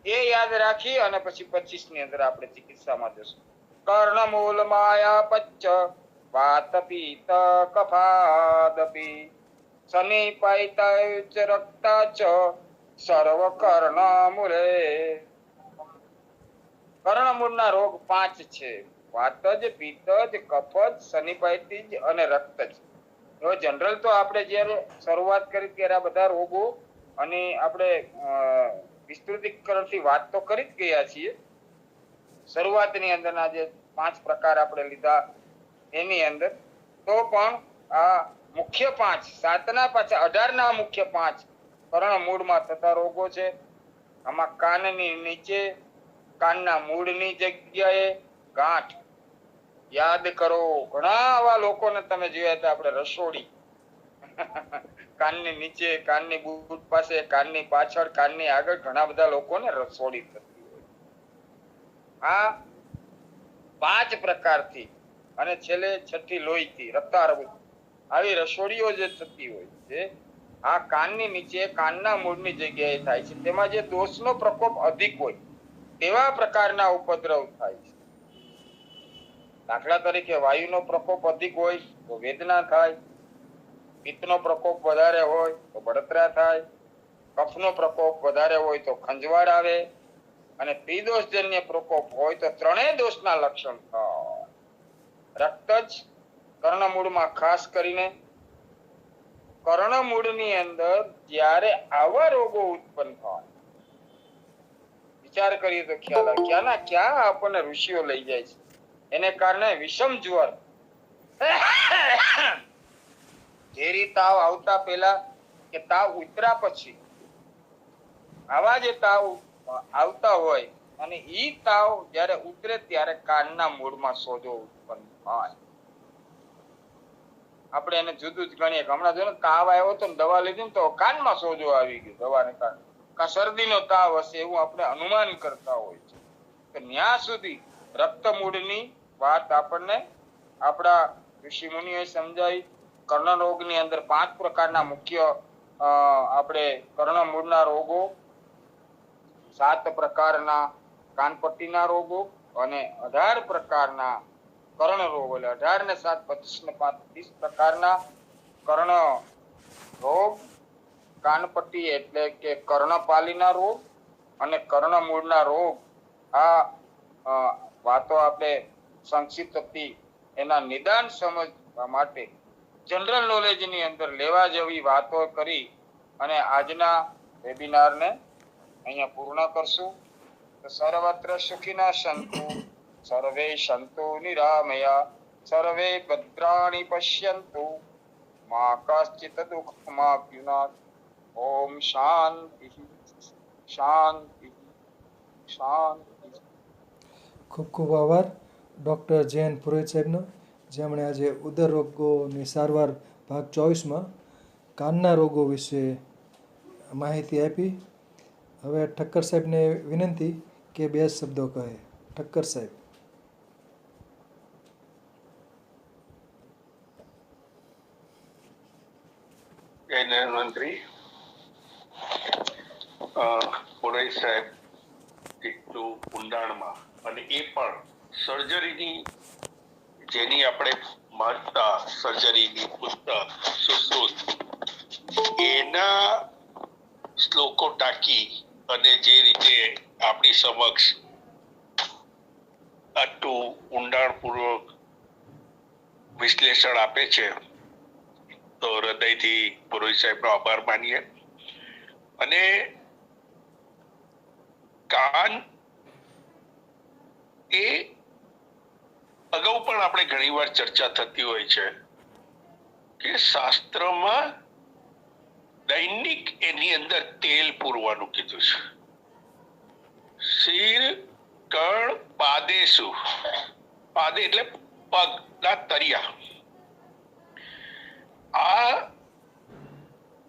એ યાદ રાખી અને પછી 25 ની અંદર આપણે ચિકિત્સામાં જશું. કર્ણમૂલ માયા પચ્ચ વાત પિત્ત કફાદપી સનિપાઈત રક્તા ચ સર્વ કર્ણમૂલે. કર્ણમૂળના રોગ 5 છે. વાતજ, પિત્તજ, કફજ, સનિપાઈતિજ અને રક્તજ. હવે જનરલ તો આપણે જ્યારે શરૂઆત કરી ત્યારે આ બધા રોગો અને આપણે વિસ્તૃતીકરણથી વાત તો કરી જ ગયા છીએ. શરૂઆતની અંદરના જે 5 પ્રકાર આપણે લીધા એની અંદર તો પણ આ મુખ્ય 5 7ના પાછા 18ના મુખ્ય 5 કર્ણમૂળમાં થતા રોગો છે. આમાં કાનની નીચે કાનના મૂળની જગ્યાએ ગાંઠ. યાદ કરો, ઘણા આવા લોકોને તમે જોયા હતા આપણે રસોડી કાનની નીચે, કાનની બૂટ પાસે, કાનની પાછળ, કાનની આગળ ઘણા બધા લોકોને રસોડી થતી હોય. આ 5 પ્રકારથી અને છેલ્લે 6ઠી લોહીથી રક્તાર્બુદ આવી રસોડીઓ જે થતી હોય છે આ કાનની નીચે કાનના મૂળની જગ્યાએ થાય છે. તેમાં જે દોષનો પ્રકોપ અધિક હોય તેવા પ્રકારના ઉપદ્રવ થાય છે. દાખલા તરીકે વાયુનો પ્રકોપ અધિક હોય તો વેદના થાય, પિત્તનો પ્રકોપ વધારે હોય તો બળતરા થાય, કફનો પ્રકોપ વધારે હોય તો ખંજવાળ આવે અને ત્રિદોષજન્ય પ્રકોપ હોય તો ત્રણેય દોષના લક્ષણ થાય. રક્તજ કર્ણમૂળમાં ખાસ કરીને કર્ણમૂળની અંદર જ્યારે આવા રોગો ઉત્પન્ન થાય વિચાર કરીએ તો ખ્યાલ આવે ક્યાં આપણને ઋષિઓ લઈ જાય છે. એને કારણે વિષમ જ્વર, ઝેરી તાવ આવતા પહેલા કે તાવ ઉતર્યા પછી આવા જે તાવ આવતા હોય અને ઈ તાવ જ્યારે ઉતરે ત્યારે કાનના મૂળમાં સોજો ઉત્પન્ન થાય. આપણે એને જુદું જ ગણીએ. હમણાં જો તાવ આવ્યો તો દવા લીધી ને તો કાનમાં સોજો આવી ગયો દવાને કારણે, કા શરદીનો તાવ હશે એવું આપણે અનુમાન કરતા હોય છે. તો ત્યાં સુધી રક્તમૂળની વાત આપણને આપણા ઋષિ મુનિઓએ સમજાવી. કર્ણરોગની અંદર 5 પ્રકારના મુખ્ય આપણે કર્ણમૂળના રોગો, 7 પ્રકારના કાનપટ્ટીના રોગો અને 18 પ્રકારના કર્ણ રોગ, એટલે 18 ને 7 25 ને 5 30 પ્રકારના કર્ણ રોગ. કાનપટ્ટી એટલે કે કર્ણપાલીના રોગ અને કર્ણમૂળના રોગ. આ વાતો આપણે સંક્ષિપ્તથી એના નિદાન સમજવા માટે જનરલ નોલેજની અંદર લેવા જેવી વાતો કરી અને આજના વેબિનારને અહીંયા પૂર્ણ કરશું. તો સર્વત્ર સુખિના સંતુ, સર્વે સંતુ નિરામયા, સર્વે ભદ્રાણિ પશ્યન્તુ, મા કશ્ચિત દુઃખમાપ્યુનાથ. ઓમ શાંતિ શાંતિ શાંતિ. ખૂબ ખૂબ આભાર ડૉક્ટર જયંત પુરોહિત સાહેબનો, જેમણે આજે ઉદર રોગોની સારવાર ભાગ 24માં કાનના રોગો વિશે માહિતી આપી. હવે ઠક્કર સાહેબને વિનંતી કે 2 શબ્દો કહે. ઠક્કર સાહેબ. જય મંત્રી પુરોહિત સાહેબ એટલું ઊંડાણમાં અને એ પણ સર્જરીની જેની આપણે મહત્તા સર્જરીની પુસ્તક સુશ્રુત એના શ્લોકો ટાંકી અને જે રીતે આપણી સમક્ષ આટલું ઊંડાણપૂર્વક વિશ્લેષણ આપે છે તો હૃદયથી પુરોહિત સાહેબનો આભાર માનીએ. અને કાન એ અગાઉ પણ આપણે ઘણી વાર ચર્ચા થતી હોય છે કે શાસ્ત્રમાં દૈનિક એની અંદર તેલ પૂરવાનું કીધું છે. શિર કણ પાદેશુ, પાદે એટલે પગના તળિયા. આ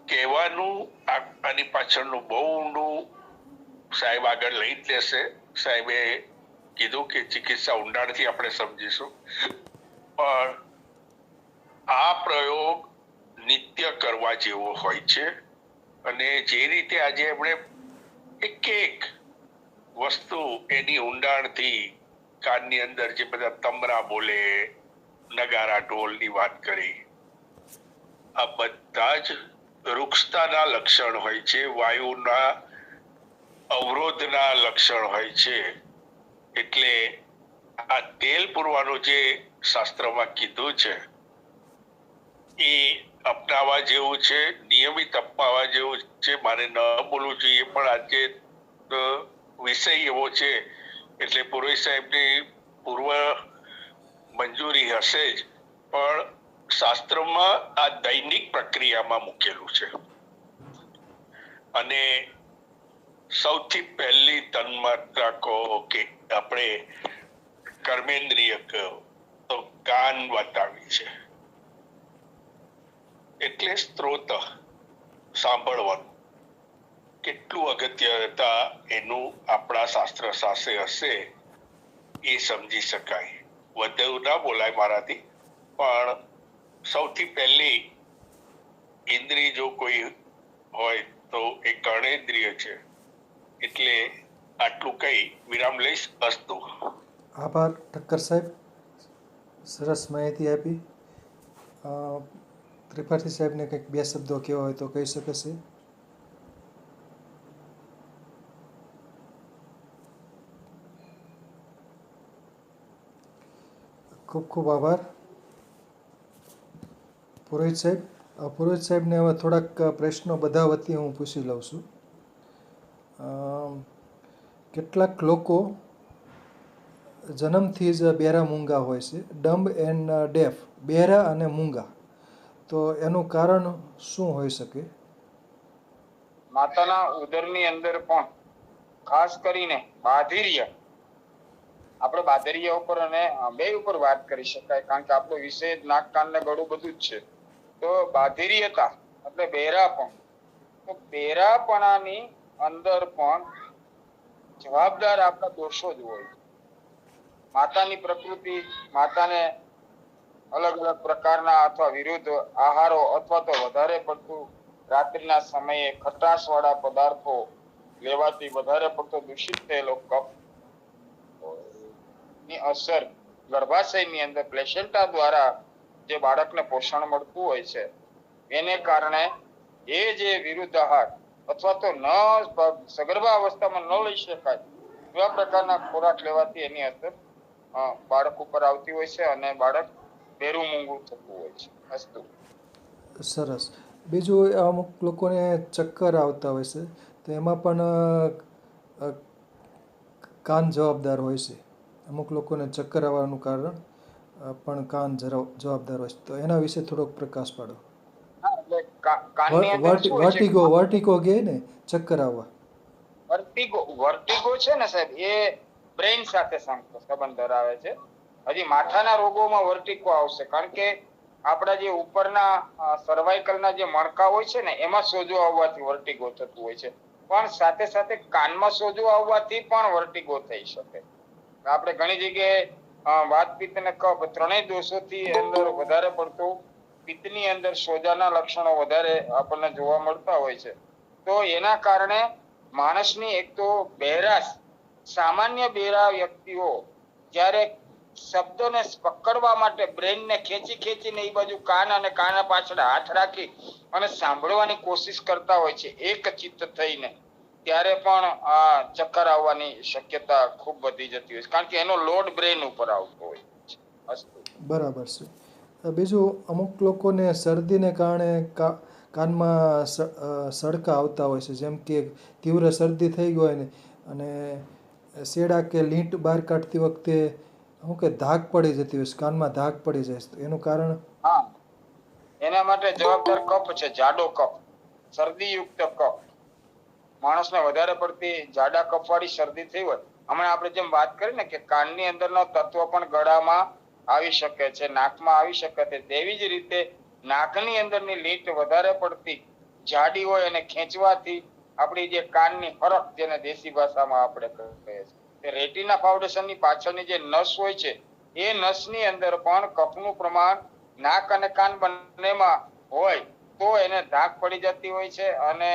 કહેવાનું આની પાછળનું બહુ ઊંડું સાહેબ આગળ લઈ જ લેશે. સાહેબે કીધું કે ચિકિત્સા ઊંડાણથી આપણે સમજીશું, પણ આ પ્રયોગ નિત્ય કરવા જેવો હોય છે. અને જે રીતે આજે આપણે એક વસ્તુ એની ઊંડાણથી કાનની અંદર જે બધા તમરા બોલે, નગારા ઢોલની વાત કરી, આ બધા જ રૂક્ષતાના લક્ષણ હોય છે, વાયુના અવરોધના લક્ષણ હોય છે. એટલે આ તેલ પૂરવાનું જે શાસ્ત્રમાં કીધું છે એ અપનાવવા જેવું છે, નિયમિત અપનાવવા જેવું છે. મારે ન બોલવું જોઈએ પણ આજે વિષય એવો છે એટલે પુરોહિત સાહેબની પૂર્વ મંજૂરી હશે જ, પણ શાસ્ત્રમાં આ દૈનિક પ્રક્રિયામાં મૂકેલું છે. અને સૌથી પહેલી તન્માત્રા કહો કે આપણે કર્મેન્દ્રિય કહો તો કાન બતાવી છે. એટલે સ્ત્રોત સાંભળવાનું કેટલું અગત્યતા એનું આપણા શાસ્ત્ર સાથે હશે એ સમજી શકાય. વધુ ના બોલાય મારાથી, પણ સૌથી પહેલી ઇન્દ્રિય જો કોઈ હોય તો એ કર્ણેન્દ્રિય છે. એટલે આટલું કઈ વિરામ લઈશ. અસ્તુ. આભાર ઠક્કર સાહેબ, સરસ માહિતી આપી. ત્રિપાઠી સાહેબને કંઈક 2 શબ્દો કહેવા હોય તો કહી શકે છે. ખૂબ ખૂબ આભાર પુરોહિત સાહેબ. પુરોહિત સાહેબને હવે થોડાક પ્રશ્નો બધા વતી હું પૂછી લઉં છું. કેટલાક લોકો જન્મથી જ બહેરા મૂંગા હોય છે, ડમ્બ એન્ડ ડેફ, બહેરા અને મૂંગા. તો એનું કારણ શું હોઈ શકે? માતાના ઉદરની અંદર પણ ખાસ કરીને બાધિર્ય, આપણે બાદરિયા ઉપર અને બે ઉપર વાત કરી શકાય, કારણ કે આપણો વિષય નાક કાન ને ગળું બધું જ છે. તો બાધિર્યતા એટલે બહેરાપણ. તો બહેરાપણાની અંદર પણ જવાબદાર આપણા દોષો જ હોય. માતાની પ્રકૃતિ માતાને અલગ અલગ પ્રકારના અથવા વિરુદ્ધ આહારો અથવા તો વધારે પડતું રાત્રિના સમયે ખટાશ વાળા પદાર્થો લેવાથી વધારે પડતો દૂષિત થયેલો કફ ની અસર ગર્ભાશયની અંદર પ્લેસેન્ટા દ્વારા જે બાળકને પોષણ મળતું હોય છે એને કારણે એ જે વિરુદ્ધ આહાર અથવા તો ન સગર્ભા અવસ્થામાં ન લઈ શકાય એવા પ્રકારના ખોરાક લેવાથી એની અસર બાળક ઉપર આવતી હોય છે અને બાળક બેરું મૂંગું થતું હોય છે. અસ્તુ. સરસ. બીજું, અમુક લોકોને ચક્કર આવતા હોય છે, તો એમાં પણ કાન જવાબદાર હોય છે. અમુક લોકોને ચક્કર આવવાનું કારણ પણ કાન જવાબદાર હોય છે. તો એના વિશે થોડોક પ્રકાશ પાડો. વર્ટિગો કહે ને, ચક્કર આવવા. વર્ટિગો છે ને સાહેબ, એ બ્રેઇન સાથે સંબંધ ધરાવે છે. હજી માથાના રોગોમાં વર્ટિગો આવશે, કારણ કે આપણા જે ઉપરના સર્વાઇકલના જે મણકા હોય છે ને એમાં સોજો આવવાથી વર્ટિગો થતું હોય છે, પણ સાથે સાથે કાનમાં સોજો આવવાથી પણ વર્ટિગો થઈ શકે. આપણે ઘણી જગ્યાએ વાત પિત્ત અને કફ ત્રણેય દોષોથી અંદર વધારે પડતું પિત્તની અંદર સોજાના લક્ષણો વધારે આપણને જોવા મળતા હોય છે. તો એના કારણે માણસની એક તો બહેરાશ, સામાન્ય બહેરા વ્યક્તિઓ જ્યારે શબ્દોને પકડવા માટે બ્રેનને ખેંચી ખેંચીને એ બાજુ કાન અને કાના પાછળ હાથ રાખી અને સાંભળવાની કોશિશ કરતા હોય છે એક ચિત્ત થઈને, ત્યારે પણ આ ચક્કર આવવાની શક્યતા ખૂબ વધી જતી હોય છે, કારણ કે એનો લોડ બ્રેન ઉપર આવતો હોય છે. અસ્તુ. બરાબર છે. બીજું, અમુક લોકોને શરદીને કારણે કાનમાં સડકા આવતા હોય છે, જેમ કે તીવ્ર શરદી થઈ ગઈ હોય ને અને શેડા કે લીંટ બહાર કાઢતી વખતે શું કે ધાક પડી જતી હોય છે, કાનમાં ધાક પડી જાય છે, એનું કારણ? હા, એના માટે જવાબદાર કફ છે, જાડો કફ, શરદીયુક્ત કફ. માણસને વધારે પડતી જાડા કફવાળી શરદી થઈ હોય, હમણાં આપણે જેમ વાત કરી ને કે કાનની અંદરનો તત્વ પણ ગળામાં આવી શકે છે, નાકમાં આવી શકે છે, તેવી જ રીતે નાકની અંદરની લીંટ વધારે પડતી જાડી હોય અને ખેંચવાથી આપણી જે કાનની હરખ, જેને દેશી ભાષામાં આપણે કહીએ છીએ, રેટિના ફાઉન્ડેશનની પાછળની જે નસ હોય છે એ નસની અંદર પણ કફનું પ્રમાણ નાક અને કાન બંનેમાં હોય તો એને ધાક પડી જતી હોય છે. અને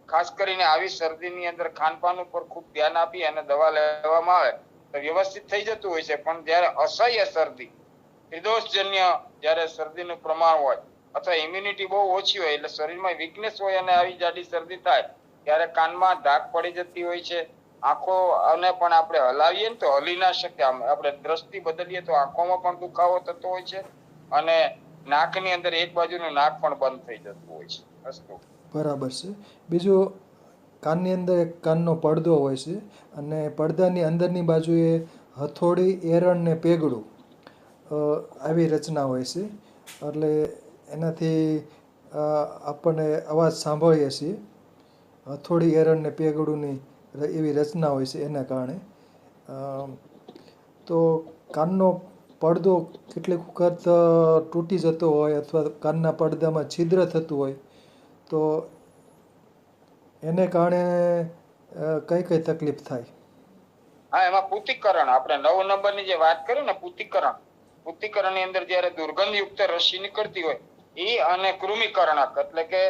ખાસ કરીને આવી શરદીની અંદર ખાનપાન ઉપર ખૂબ ધ્યાન આપી અને દવા લેવામાં આવે તો વ્યવસ્થિત થઈ જતું હોય છે. પણ જ્યારે અસહ્ય શરદી, ત્રિદોષજન્ય જ્યારે શરદીનું પ્રમાણ હોય અથવા ઇમ્યુનિટી બહુ ઓછી હોય, એટલે શરીરમાં વીકનેસ હોય અને આવી જાડી શરદી થાય ત્યારે કાનમાં ધાક પડી જતી હોય છે. આંખો અને પણ આપણે હલાવીએ ને તો હલી ના શકે, આપણે દ્રષ્ટિ બદલીએ તો આંખોમાં પણ દુખાવો થતો હોય છે અને નાકની અંદર એક બાજુનું નાક પણ બંધ થઈ જતું હોય છે. અસ્તુ. બરાબર છે. બીજું, કાનની અંદર એક કાનનો પડદો હોય છે અને પડદાની અંદરની બાજુએ હથોડી, એરણ ને પેગડું આવી રચના હોય છે. એટલે એનાથી આપણને અવાજ સાંભળીએ છીએ. હથોડી, એરણ ને પેગડુંની એવી રચના હોય છે એના કારણે. તો કાનનો પડદો કેટલીક વખત તૂટી જતો હોય અથવા કાનના પડદામાં છિદ્ર થતું હોય તો એને કારણે કઈ કઈ તકલીફ થાય? હા, એમાં પૂતિકરણ, આપણે 9 નંબરની જે વાત કરી ને પૂતિકરણની અંદર જ્યારે દુર્ગંધયુક્ત રસી નીકળતી હોય એ અને કૃમિકર્ણક, એટલે કે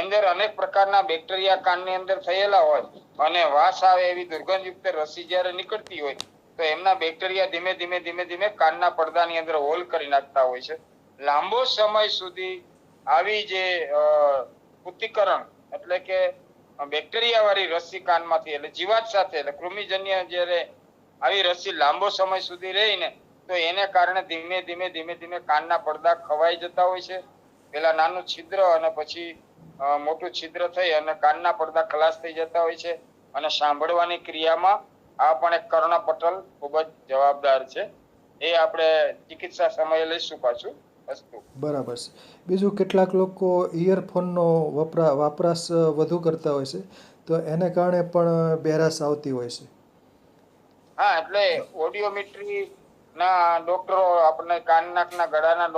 અંદર અનેક પ્રકારના બેક્ટેરિયા કાનની અંદર થયેલા હોય અને વાસ આવે એવી દુર્ગંધયુક્ત રસી જ્યારે નીકળતી હોય તો એમના બેક્ટેરિયા ધીમે ધીમે ધીમે ધીમે કાનના પડદાની અંદર હોલ કરી નાખતા હોય છે. લાંબો સમય સુધી આવી જે પૂતિકરણ એટલે કે બેક્ટેરિયા વાળી રસી કાનમાંથી, એટલે જીવાત સાથે, એટલે કૃમિજન્ય જ્યારે આવી રસી લાંબો સમય સુધી રહીને તો એને કારણે ધીમે ધીમે ધીમે ધીમે કાનના પડદા ખવાઈ જતા હોય છે. પેલા નાનું છિદ્ર અને પછી મોટું છિદ્ર થઈ અને કાનના પડદા ખલાસ થઈ જતા હોય છે. અને સાંભળવાની ક્રિયામાં આ પણ એક કર્ણપટલ ખૂબ જ જવાબદાર છે. એ આપણે ચિકિત્સા સમયે લઈશું પાછું. અસ્તુ. બરાબર છે. બીજું, કેટલાક લોકો ઇયરફોનનો વપરાશ વધુ કરતા હોય છે તો એને કારણે પણ બહેરાશ આવતી હોય છે. હા, એટલે ઓડિયોમેટ્રી ના ડોક્ટરો, આપણે કાન નાકના ગળાના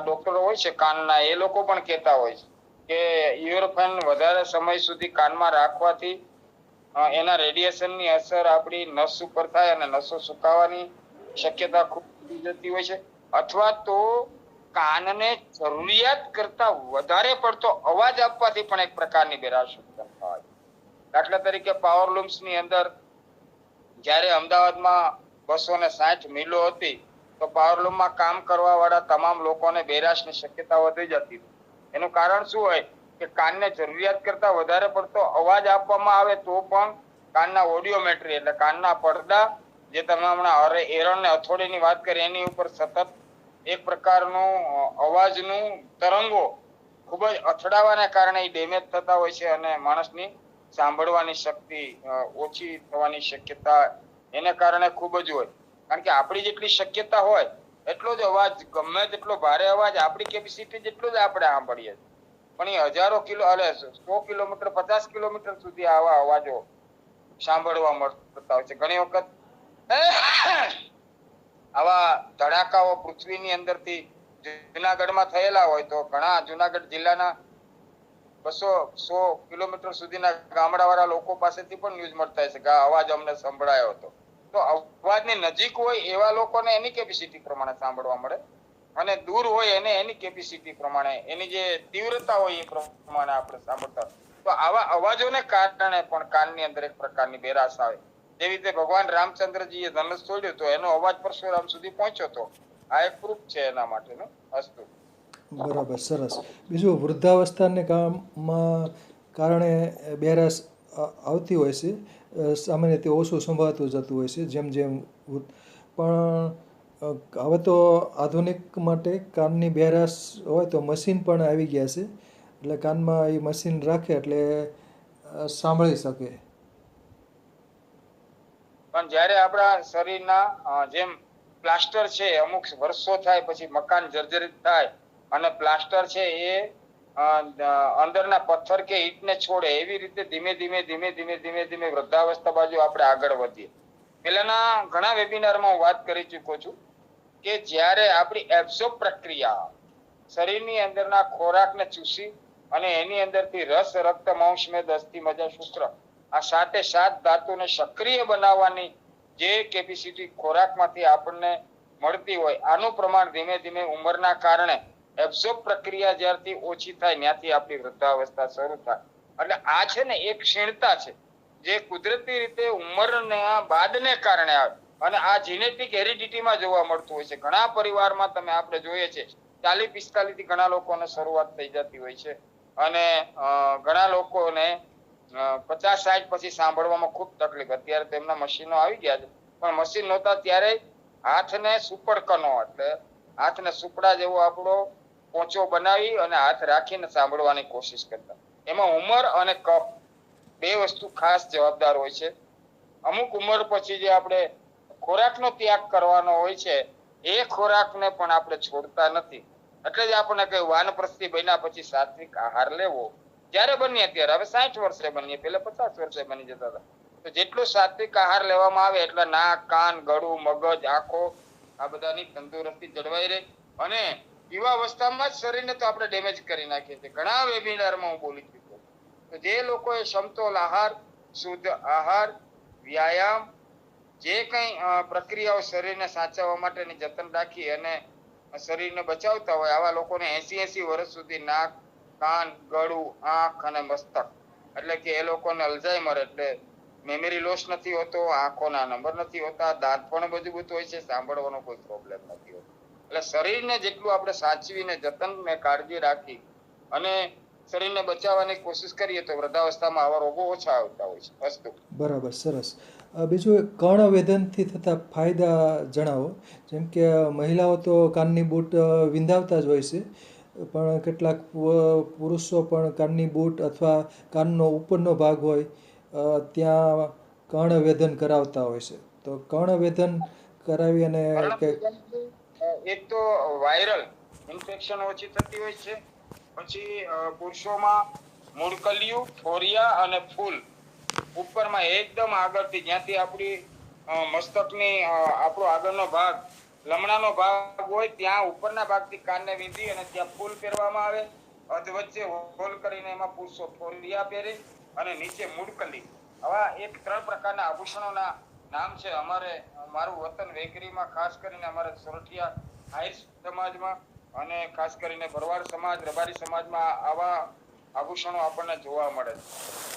ડોક્ટરો હોય છે કાનના, એ લોકો પણ કહેતા હોય છે કે ઇયરફોન વધારે સમય સુધી કાનમાં રાખવાથી એના રેડિયેશનની અસર આપણી નસ ઉપર થાય અને નસો સુકાવાની શક્યતા ખૂબ વધી જતી હોય છે. અથવા તો કાનને જરૂરિયાત કરતા વધારે પડતો અવાજ આપવાથી પણ એક પ્રકારની બહેરાશ ઉત્પન્ન થાય. દાખલા તરીકે પાવરલૂમ્સની અંદર જ્યારે અમદાવાદમાં 260 મિલો હતી તો પાવરલૂમમાં કામ કરવા વાળા તમામ લોકોને બહેરાશની શક્યતા વધી જતી. એનું કારણ શું હોય કે કાનને જરૂરિયાત કરતા વધારે પડતો અવાજ આપવામાં આવે તો પણ કાનના ઓડિયોમેટ્રી એટલે કાનના પડદા, જે તમે હમણાં એરણ ને હથોડીની વાત કરી, એની ઉપર સતત એક પ્રકારનું અવાજનું તરંગો ખૂબ જ અથડાવાના કારણે ડેમેજ થતા હોય છે અને માણસની સાંભળવાની શક્તિ ઓછી થવાની શક્યતા એને કારણે ખૂબ જ હોય. કારણ કે આપણી જેટલી શક્યતા હોય એટલો જ અવાજ, ગમે તેટલો ભારે અવાજ આપણી કેપેસિટી જેટલો જ આપણે સાંભળીએ. પણ એ હજારો કિલો, 100 કિલોમીટર, 50 કિલોમીટર સુધી આવા અવાજો સાંભળવા મળતા હોય છે. ઘણી વખત આવા ધડાકાઓ પૃથ્વીની અંદરથી જુનાગઢમાં થયેલા હોય તો ઘણા જુનાગઢ જિલ્લાના 200-100 કિલોમીટર સુધીના ગામડાવાળા લોકો પાસેથી પણ ન્યૂઝ મળતા હશે કે આ અવાજ અમને સંભળાયો હતો. તો અવાજની નજીક હોય એવા લોકોને એની કેપેસિટી પ્રમાણે સાંભળવા મળે અને દૂર હોય એને એની કેપેસિટી પ્રમાણે એની જે તીવ્રતા હોય એ પ્રમાણે આપણે સાંભળતા. તો આવા અવાજોને કારણે પણ કાનની અંદર એક પ્રકારની બેરાશ આવે. જેવી રીતે ભગવાન રામચંદ્રજીએ ધનુષ છોડ્યું તો એનો અવાજ પરશુરામ સુધી પહોંચ્યો હતો. આ એક પ્રૂફ છે એના માટેનો. અસ્તુ. બરાબર, સરસ. બીજું, વૃદ્ધાવસ્થાને કામમાં કારણે બેરાશ આવતી હોય છે. સામાન્ય રીતે ઓછું સંભળાતું જતું હોય છે જેમ જેમ પણ હવે તો આધુનિક માટે કાનની બેરાશ હોય તો મશીન પણ આવી ગયા છે, એટલે કાનમાં એ મશીન રાખે એટલે સાંભળી શકે. પણ જ્યારે આપણા શરીરના જેમ પ્લાસ્ટર છે અમુક વર્ષો થાય પછી મકાન જર્જરિત થાય અને પ્લાસ્ટર છે એ અંદરના પથ્થર કે ઈંટને છોડે એવી રીતે ધીમે ધીમે વૃદ્ધાવસ્થા બાજુ આપણે આગળ વધીએ. પહેલાના ઘણા વેબિનારમાં હું વાત કરી ચૂક્યો છું કે જ્યારે આપણી એબ્સોર્બ પ્રક્રિયા શરીરની અંદરના ખોરાકને ચૂસી અને એની અંદરથી રસ, રક્ત, માંસ, મેદ, અસ્થિ, મજ્જા, શુક્ર આ 7 ધાતુને સક્રિય બનાવવાની જે કેપેસિટી ખોરાકમાંથી આપણને મળતી હોય આનું પ્રમાણ ધીમે ધીમે ઉંમરના કારણે એબ્સોર્બ પ્રક્રિયા જ્યારથી ઓછી થાય ત્યાંથી આપણી વૃદ્ધાવસ્થા શરૂ થાય. એટલે આ છે ને એક ક્ષીણતા છે જે કુદરતી રીતે ઉંમરના બાદને કારણે આવે અને આ જીનેટિક હેરિડિટીમાં જોવા મળતું હોય છે. ઘણા પરિવારમાં તમે આપણે જોઈએ છે 40-45 થી ઘણા લોકોને શરૂઆત થઈ જતી હોય છે અને ઘણા લોકોને 50-60 પછી સાંભળવામાં ખૂબ તકલીફ. અત્યારે તેમના મશીનો આવી ગયા છે પણ મશીન નહોતા ત્યારે હાથને સુપડકનો એટલે હાથને સુપડા જેવો આપણો પોચો બનાવી અને હાથ રાખીને સાંભળવાની કોશિશ કરતા. એમાં ઉંમર અને કફ બે વસ્તુ ખાસ જવાબદાર હોય છે. અમુક ઉંમર પછી જે આપણે ખોરાકનો ત્યાગ કરવાનો હોય છે એ ખોરાકને પણ આપણે છોડતા નથી. એટલે જ આપણને કહ્યું વાનપ્રસ્થી બન્યા પછી સાત્વિક આહાર લેવો. જ્યારે બનીએ ત્યારે, હવે 60 વર્ષે બનીએ, પહેલા 50 વર્ષે બની જતા હતા. તો જેટલું સાત્વિક આહાર લેવામાં આવે એટલે નાક, કાન, ગળું, મગજ, આંખો આ બધાની તંદુરસ્તી જળવાઈ રહે. અને યુવા અવસ્થામાં જ શરીરને તો આપણે ડેમેજ કરી નાખીએ છીએ. ઘણા વેબિનારમાં હું બોલી ચૂક્યો. તો જે લોકોએ સમતોલ આહાર, શુદ્ધ આહાર, વ્યાયામ જે કંઈ પ્રક્રિયાઓ શરીરને સાચવવા માટેની જતન રાખી અને શરીરને બચાવતા હોય આવા લોકોને 80 વર્ષ સુધી નાક, કાન, ગળું, આંખ અને મસ્તક એટલે કે એ લોકોને અલ્ઝાઇમર એટલે મેમરી લોસ નથી હોતો, આંખોના નંબર નથી હોતા, દાંત પણ મજબૂત હોય છે, સાંભળવાનો કોઈ પ્રોબ્લેમ નથી હોતો. એટલે શરીરને જેટલું આપણે સાચવીને જતન ને કાળજી રાખી અને શરીરને બચાવવાની કોશિશ કરીએ તો વૃદ્ધાવસ્થામાં આવા રોગો ઓછા આવતા હોય છે. અસ્તુ. બરાબર, સરસ. બીજું, કર્ણવેધનથી થતા ફાયદા જણાવો. જેમ કે મહિલાઓ તો કાનની બૂટ વિંધાવતા જ હોય છે, પણ કેટલાક પુરુષો પણ કાનની બૂટ અથવા કાનનો ઉપરનો ભાગ હોય ત્યાં કર્ણવેધન કરાવતા હોય છે. તો કર્ણવેધન કરાવી અને એક તો વાયરલ ઇન્ફેક્શન ઓછી થતી હોય છે. પછી પુરુષોમાં મૂળકલિયું, ફોરિયા અને ફૂલ ઉપરમાં એકદમ આગળથી જ્યાંથી આપણી મસ્તકની આપણો આગળનો ભાગ લમણાનો ભાગ હોય ત્યાં ઉપરના ભાગથી કાનને વીંધી અને ત્યાં ફૂલ પહેરવામાં આવે. અધવચ્ચે હોલ કરીને એમાં પુરુષો ફોરિયા પહેરે અને નીચે મૂળકલી. આવા 3 પ્રકારના આભૂષણોના નામ છે. મારું વતન વેકરીમાં ખાસ કરીને અમારા સોરઠિયા આહિર સમાજમાં અને ખાસ કરીને ભરવાડ સમાજ, રબારી સમાજમાં આવા આભૂષણો આપણને જોવા મળે છે.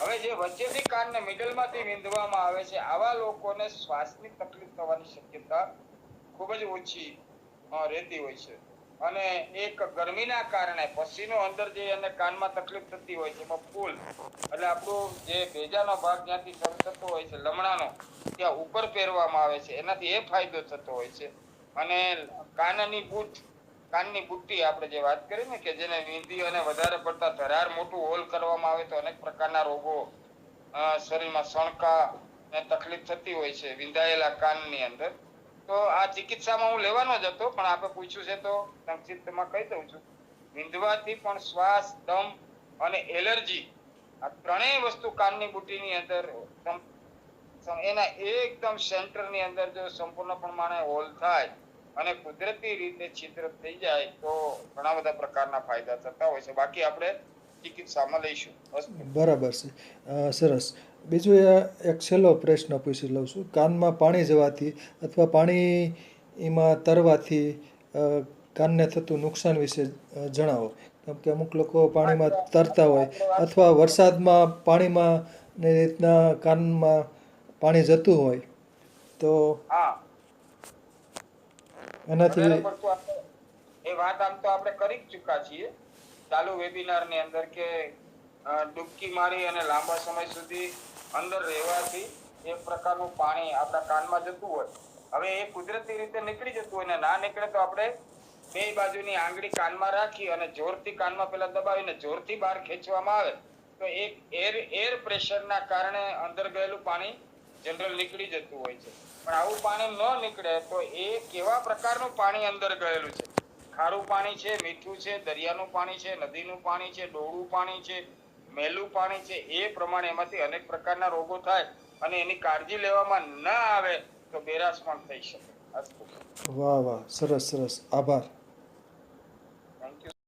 હવે જે વચ્ચેથી કાનને મિડલમાંથી વીંધવામાં આવે છે આવા લોકોને શ્વાસની તકલીફ થવાની શક્યતા ખૂબ જ ઓછી રહેતી હોય છે. અને એક ગરમીના કારણે પસીનો અંદર જે અને કાનમાં તકલીફ થતી હોય છે એમાં ફૂલ એટલે આપણું જે ભેજાનો ભાગ જ્યાંથી શરૂ થતો હોય છે લમણાનો ત્યાં ઉપર પહેરવામાં આવે છે. એનાથી એ ફાયદો થતો હોય છે. અને કાનની બુટ્ટી આપણે જે વાત કરી ને કે જેને વીંધી અને વધારે પડતા ધરાર મોટું હોલ કરવામાં આવે તો અનેક પ્રકારના રોગો શરીરમાં સણકા ને તકલીફ થતી હોય છે વિંધાયેલા કાનની અંદર. તો આ ચિકિત્સામાં હું લેવાનો જ હતો પણ આપણે પૂછ્યું છે તો સંક્ષિપ્તમાં કહી દઉં છું. વિંધવાથી પણ શ્વાસ, દમ અને એલર્જી આ 3 વસ્તુ કાનની બુટ્ટીની અંદર એના એકદમ સેન્ટરની અંદર જો સંપૂર્ણ પ્રમાણે હોલ થાય અને કુદરતી રીતે છિદ્ર થઈ જાય તો ઘણા બધા પ્રકારના ફાયદા થતા હોય છે. બાકી આપણે ચિકિત્સામાં લઈશું. અસ્તુ. બરાબર છે. સરસ. બીજું એક છેલ્લો પ્રશ્ન પૂછી લઉં છું. કાનમાં પાણી જવાથી અથવા પાણીમાં તરવાથી કાનને થતું નુકસાન વિશે જણાવો. કેમ કે અમુક લોકો પાણીમાં તરતા હોય અથવા વરસાદમાં પાણીમાં ને રીતના કાનમાં પાણી જતું હોય તો હા, એનાથી વધારે પડતું આપણે એ વાત આમ તો આપણે કરી જ ચૂક્યા છીએ ચાલુ વેબિનાર ની અંદર કે ડૂબકી મારી અને લાંબા સમય સુધી અંદર રહેવાથી એક પ્રકારનું પાણી આપણા કાનમાં જતું હોય. હવે એ કુદરતી રીતે નીકળી જતું હોય ને ના નીકળે તો આપણે બે બાજુની આંગળી કાનમાં રાખી અને જોરથી કાનમાં પેલા દબાવીને જોરથી બહાર ખેંચવામાં આવે તો એક એર પ્રેશરના કારણે અંદર ગયેલું પાણી જનરલ નીકળી જતું હોય છે. પણ આવું પાણી ન નીકળે તો એ કેવા પ્રકારનું પાણી અંદર ગયેલું છે? ખારું પાણી છે, મીઠું છે, દરિયાનું પાણી છે, નદીનું પાણી છે, ડોળું પાણી છે, મેલું પાણી છે, એ પ્રમાણે એમાંથી અનેક પ્રકારના રોગો થાય અને એની કાળજી લેવામાં ન આવે તો બેરાશ પણ થઈ શકે. અસ્તુ. વાહ વાહ, સરસ સરસ, આભાર.